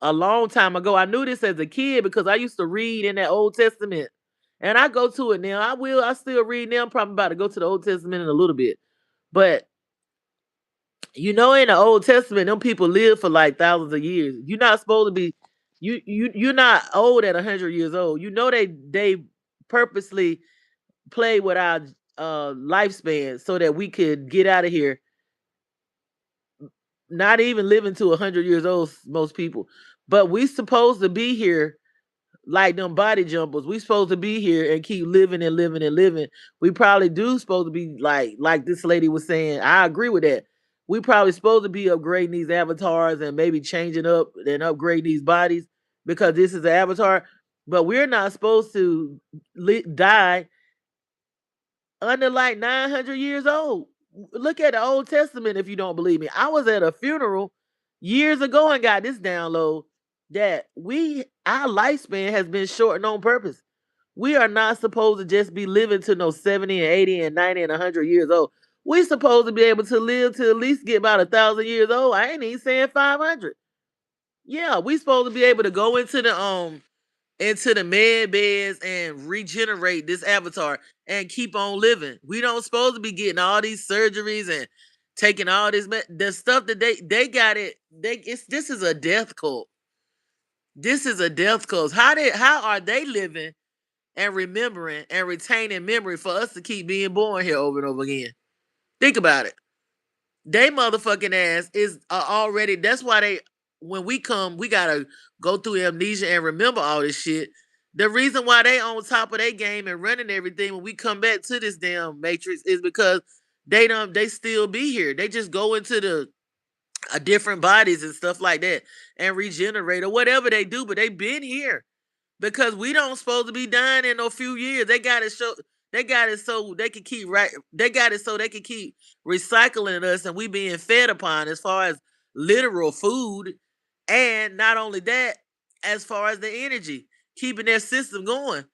a long time ago. I knew this as a kid because I used to read in that Old Testament. And I go to it now. I still read now. I'm probably about to go to the Old Testament in a little bit. But in the Old Testament, them people live for like thousands of years. You're not supposed to be you're not old at 100 years old. They purposely play with our lifespan so that we could get out of here, not even living to 100 years old, most people. But we supposed to be here like them body jumpers. We supposed to be here and keep living and living and living. We probably do supposed to be like this lady was saying. I agree with that. We probably supposed to be upgrading these avatars and maybe changing up and upgrading these bodies because this is an avatar. But we're not supposed to die under like 900 years old. Look at the Old Testament if you don't believe me. I was at a funeral years ago and got this download that our lifespan has been shortened on purpose. We are not supposed to just be living to no 70 and 80 and 90 and 100 years old. We supposed to be able to live to at least get about 1,000 years old. I ain't even saying 500. Yeah, we supposed to be able to go into the med beds and regenerate this avatar and keep on living. We don't supposed to be getting all these surgeries and taking all the stuff that they got it. This is a death cult. This is a death cult. How are they living and remembering and retaining memory for us to keep being born here over and over again? Think about it. They motherfucking ass is already. That's why when we come, we gotta go through amnesia and remember all this shit. The reason why they on top of their game and running everything when we come back to this damn matrix is because they still be here. They just go into the different bodies and stuff like that and regenerate or whatever they do, but they been here because we don't supposed to be dying in a few years. They got it so they can keep right. They got it so they can keep recycling us and we being fed upon as far as literal food, and not only that, as far as the energy, keeping their system going.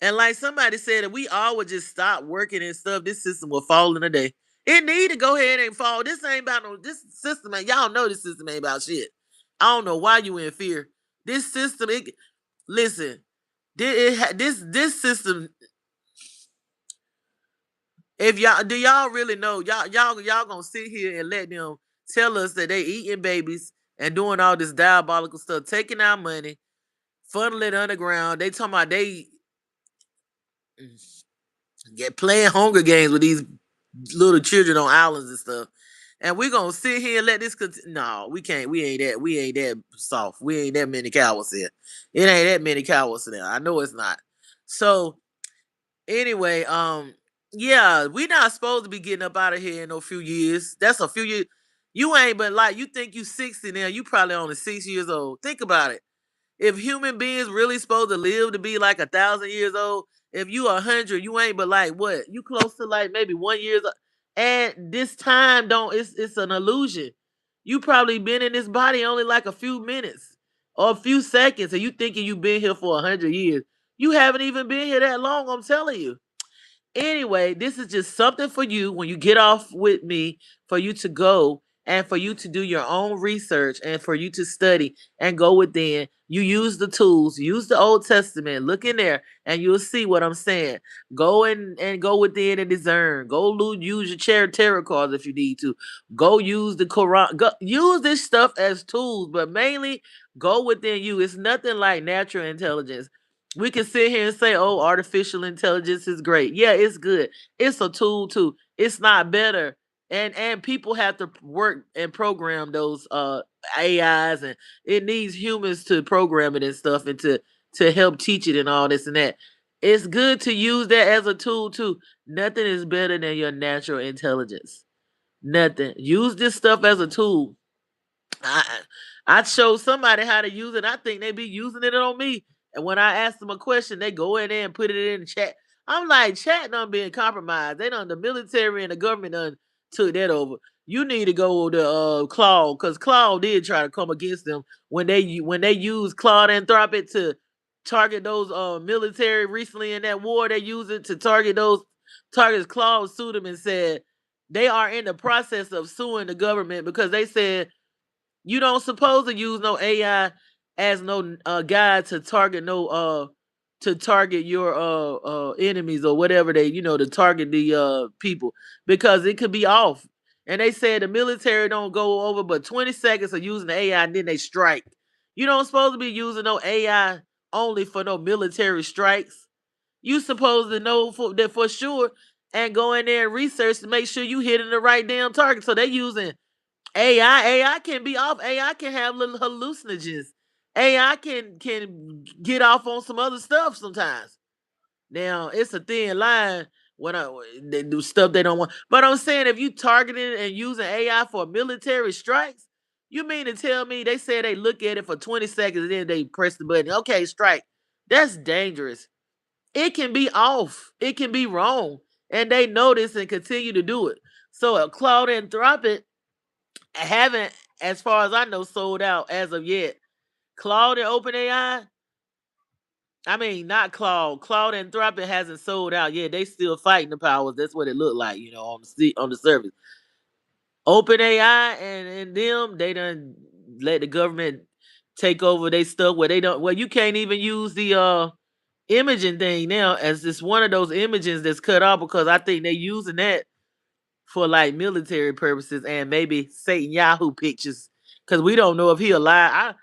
And like somebody said, if we all would just stop working and stuff, this system will fall in a day. It need to go ahead and fall. This ain't about no. This system, ain't. Y'all know this system ain't about shit. I don't know why you in fear. This system, listen. This system. If y'all really know, y'all gonna sit here and let them tell us that they eating babies and doing all this diabolical stuff, taking our money, funneling it underground. They talking about they get playing Hunger Games with these little children on islands and stuff. And we gonna sit here and let this continue. No, we can't. We ain't that soft. We ain't that many cowards here. It ain't that many cowards there. I know it's not. So anyway, yeah, we not supposed to be getting up out of here in no few years. That's a few years. You ain't, but like you think you 60 now, you probably only 6 years old. Think about it. If human beings really supposed to live to be like 1,000 years old, if you 100, you ain't but like what? You close to like maybe 1 year. And this time don't. It's an illusion. You probably been in this body only like a few minutes or a few seconds, and you thinking you been here for 100 years. You haven't even been here that long. I'm telling you. Anyway, this is just something for you when you get off with me, for you to go and for you to do your own research and for you to study and go within. You use the tools, use the Old Testament, look in there, and you'll see what I'm saying. Go and go within and discern. Use your tarot cards if you need to. Go use the Quran. Go, use this stuff as tools, but mainly go within you. It's nothing like natural intelligence. We can sit here and say, "Oh, artificial intelligence is great." Yeah, it's good. It's a tool too. It's not better. And people have to work and program those AIs, and it needs humans to program it and stuff, and to help teach it and all this and that. It's good to use that as a tool too. Nothing is better than your natural intelligence. Nothing. Use this stuff as a tool. I I showed somebody how to use it. I think they be using it on me. And when I ask them a question, they go in there and put it in the chat. I'm like, chat done being compromised. They done, the military and the government done took that over. You need to go to Claude, because Claude did try to come against them when they used Claude Anthropic to target those military recently in that war. They used it to target those targets. Claude sued them and said they are in the process of suing the government because they said you don't supposed to use no AI as no guide to target no to target your enemies or whatever they, to target the people, because it could be off. And they said the military don't go over but 20 seconds of using the AI and then they strike. You don't supposed to be using no AI only for no military strikes. You supposed to know that for sure and go in there and research to make sure you hitting the right damn target. So they using AI can be off. AI can have little hallucinogens. AI can get off on some other stuff sometimes. Now it's a thin line when they do stuff they don't want. But I'm saying if you targeting and using AI for military strikes, you mean to tell me they say they look at it for 20 seconds and then they press the button? Okay, strike. That's dangerous. It can be off. It can be wrong. And they notice and continue to do it. So a Claude Anthropic haven't, as far as I know, sold out as of yet. Claude and OpenAI, I mean, not Claude. Claude and Anthropic hasn't sold out yet. They still fighting the powers. That's what it looked like, on the surface. OpenAI and them, they done let the government take over their stuff where they don't. Well, you can't even use the imaging thing now, as it's one of those images that's cut off because I think they're using that for like military purposes and maybe Satan Yahoo pictures, because we don't know if he alive.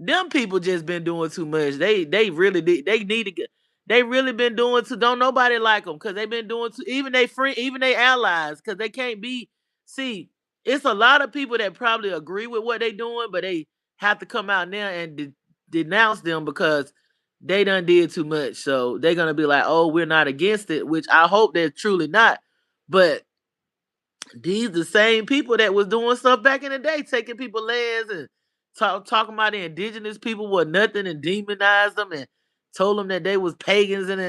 Them people just been doing too much. They really did. They need to get. They really been doing too. Don't nobody like them because they been doing too. Even they friend, even they allies, because they can't be. See, it's a lot of people that probably agree with what they doing, but they have to come out now and denounce them because they done did too much. So they're gonna be like, "Oh, we're not against it," which I hope they're truly not. But these the same people that was doing stuff back in the day, taking people lands and talking about the indigenous people were nothing and demonized them and told them that they was pagans and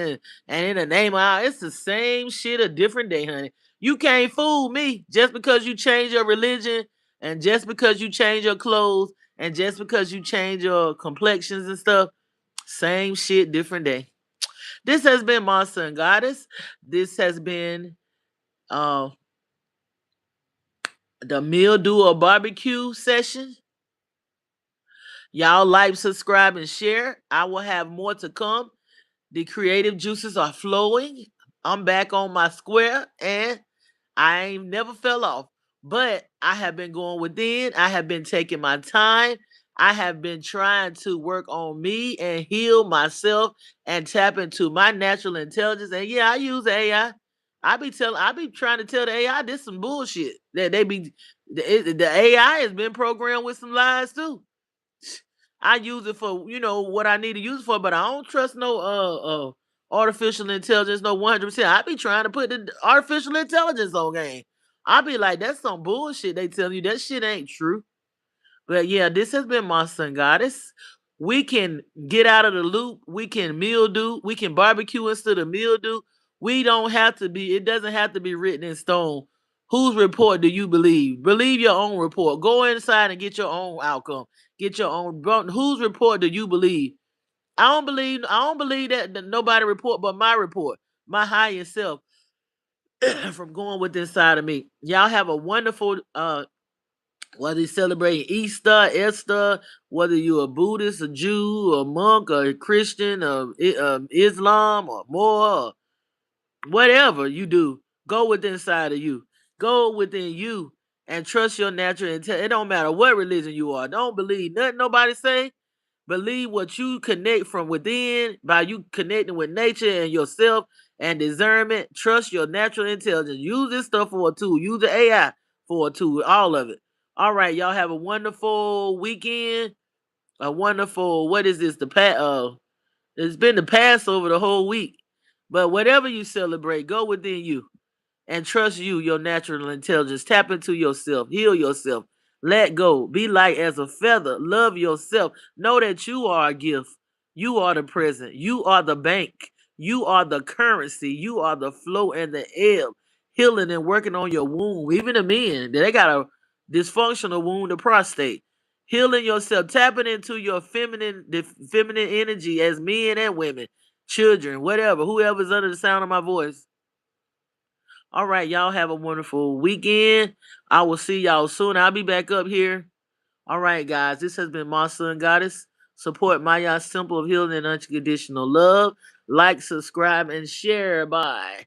in the name of it's the same shit a different day, honey. You can't fool me just because you change your religion and just because you change your clothes and just because you change your complexions and stuff. Same shit, different day. This has been Monster and Goddess. This has been uh the mildew or barbecue session. Y'all like, subscribe, and share. I will have more to come. The creative juices are flowing. I'm back on my square and I ain't never fell off. But I have been going within. I have been taking my time. I have been trying to work on me and heal myself and tap into my natural intelligence. And yeah, I use AI. I be trying to tell the AI this some bullshit that they be. The AI has been programmed with some lies too. I use it for what I need to use it for, but I don't trust no artificial intelligence no 100%. I be trying to put the artificial intelligence on game. I be like, that's some bullshit they tell you. That shit ain't true. But yeah, this has been Monster and Goddess. We can get out of the loop. We can mildew. We can barbecue instead of mildew. We don't have to be, it doesn't have to be written in stone. Whose report do you believe? Believe your own report. Go inside and get your own outcome. Get your own. Whose report do you believe? I don't believe that nobody report but my report. My higher self from going with inside of me. Y'all have a wonderful whether you celebrating Easter, Esther, whether you're a Buddhist, a Jew, a monk, or a Christian, or Islam, or more, or whatever you do, go within inside of you. Go within you and trust your natural intelligence. It don't matter what religion you are. Don't believe nothing nobody say. Believe what you connect from within by you connecting with nature and yourself and discernment. Trust your natural intelligence. Use this stuff for a tool. Use the AI for a tool. All of it. All right, y'all have a wonderful weekend. A wonderful, what is this? It's been the Passover the whole week. But whatever you celebrate, go within you and trust you, your natural intelligence. Tap into yourself. Heal yourself. Let go. Be light as a feather. Love yourself. Know that you are a gift. You are the present. You are the bank. You are the currency. You are the flow and the ebb. Healing and working on your womb. Even the men, they got a dysfunctional wound, the prostate. Healing yourself, tapping into your the feminine energy as men and women, children, whatever, whoever's under the sound of my voice. All right, y'all have a wonderful weekend. I will see y'all soon. I'll be back up here. All right, guys. This has been my son Goddess. Support Maya Simple of Healing and Unconditional Love. Like, subscribe, and share. Bye.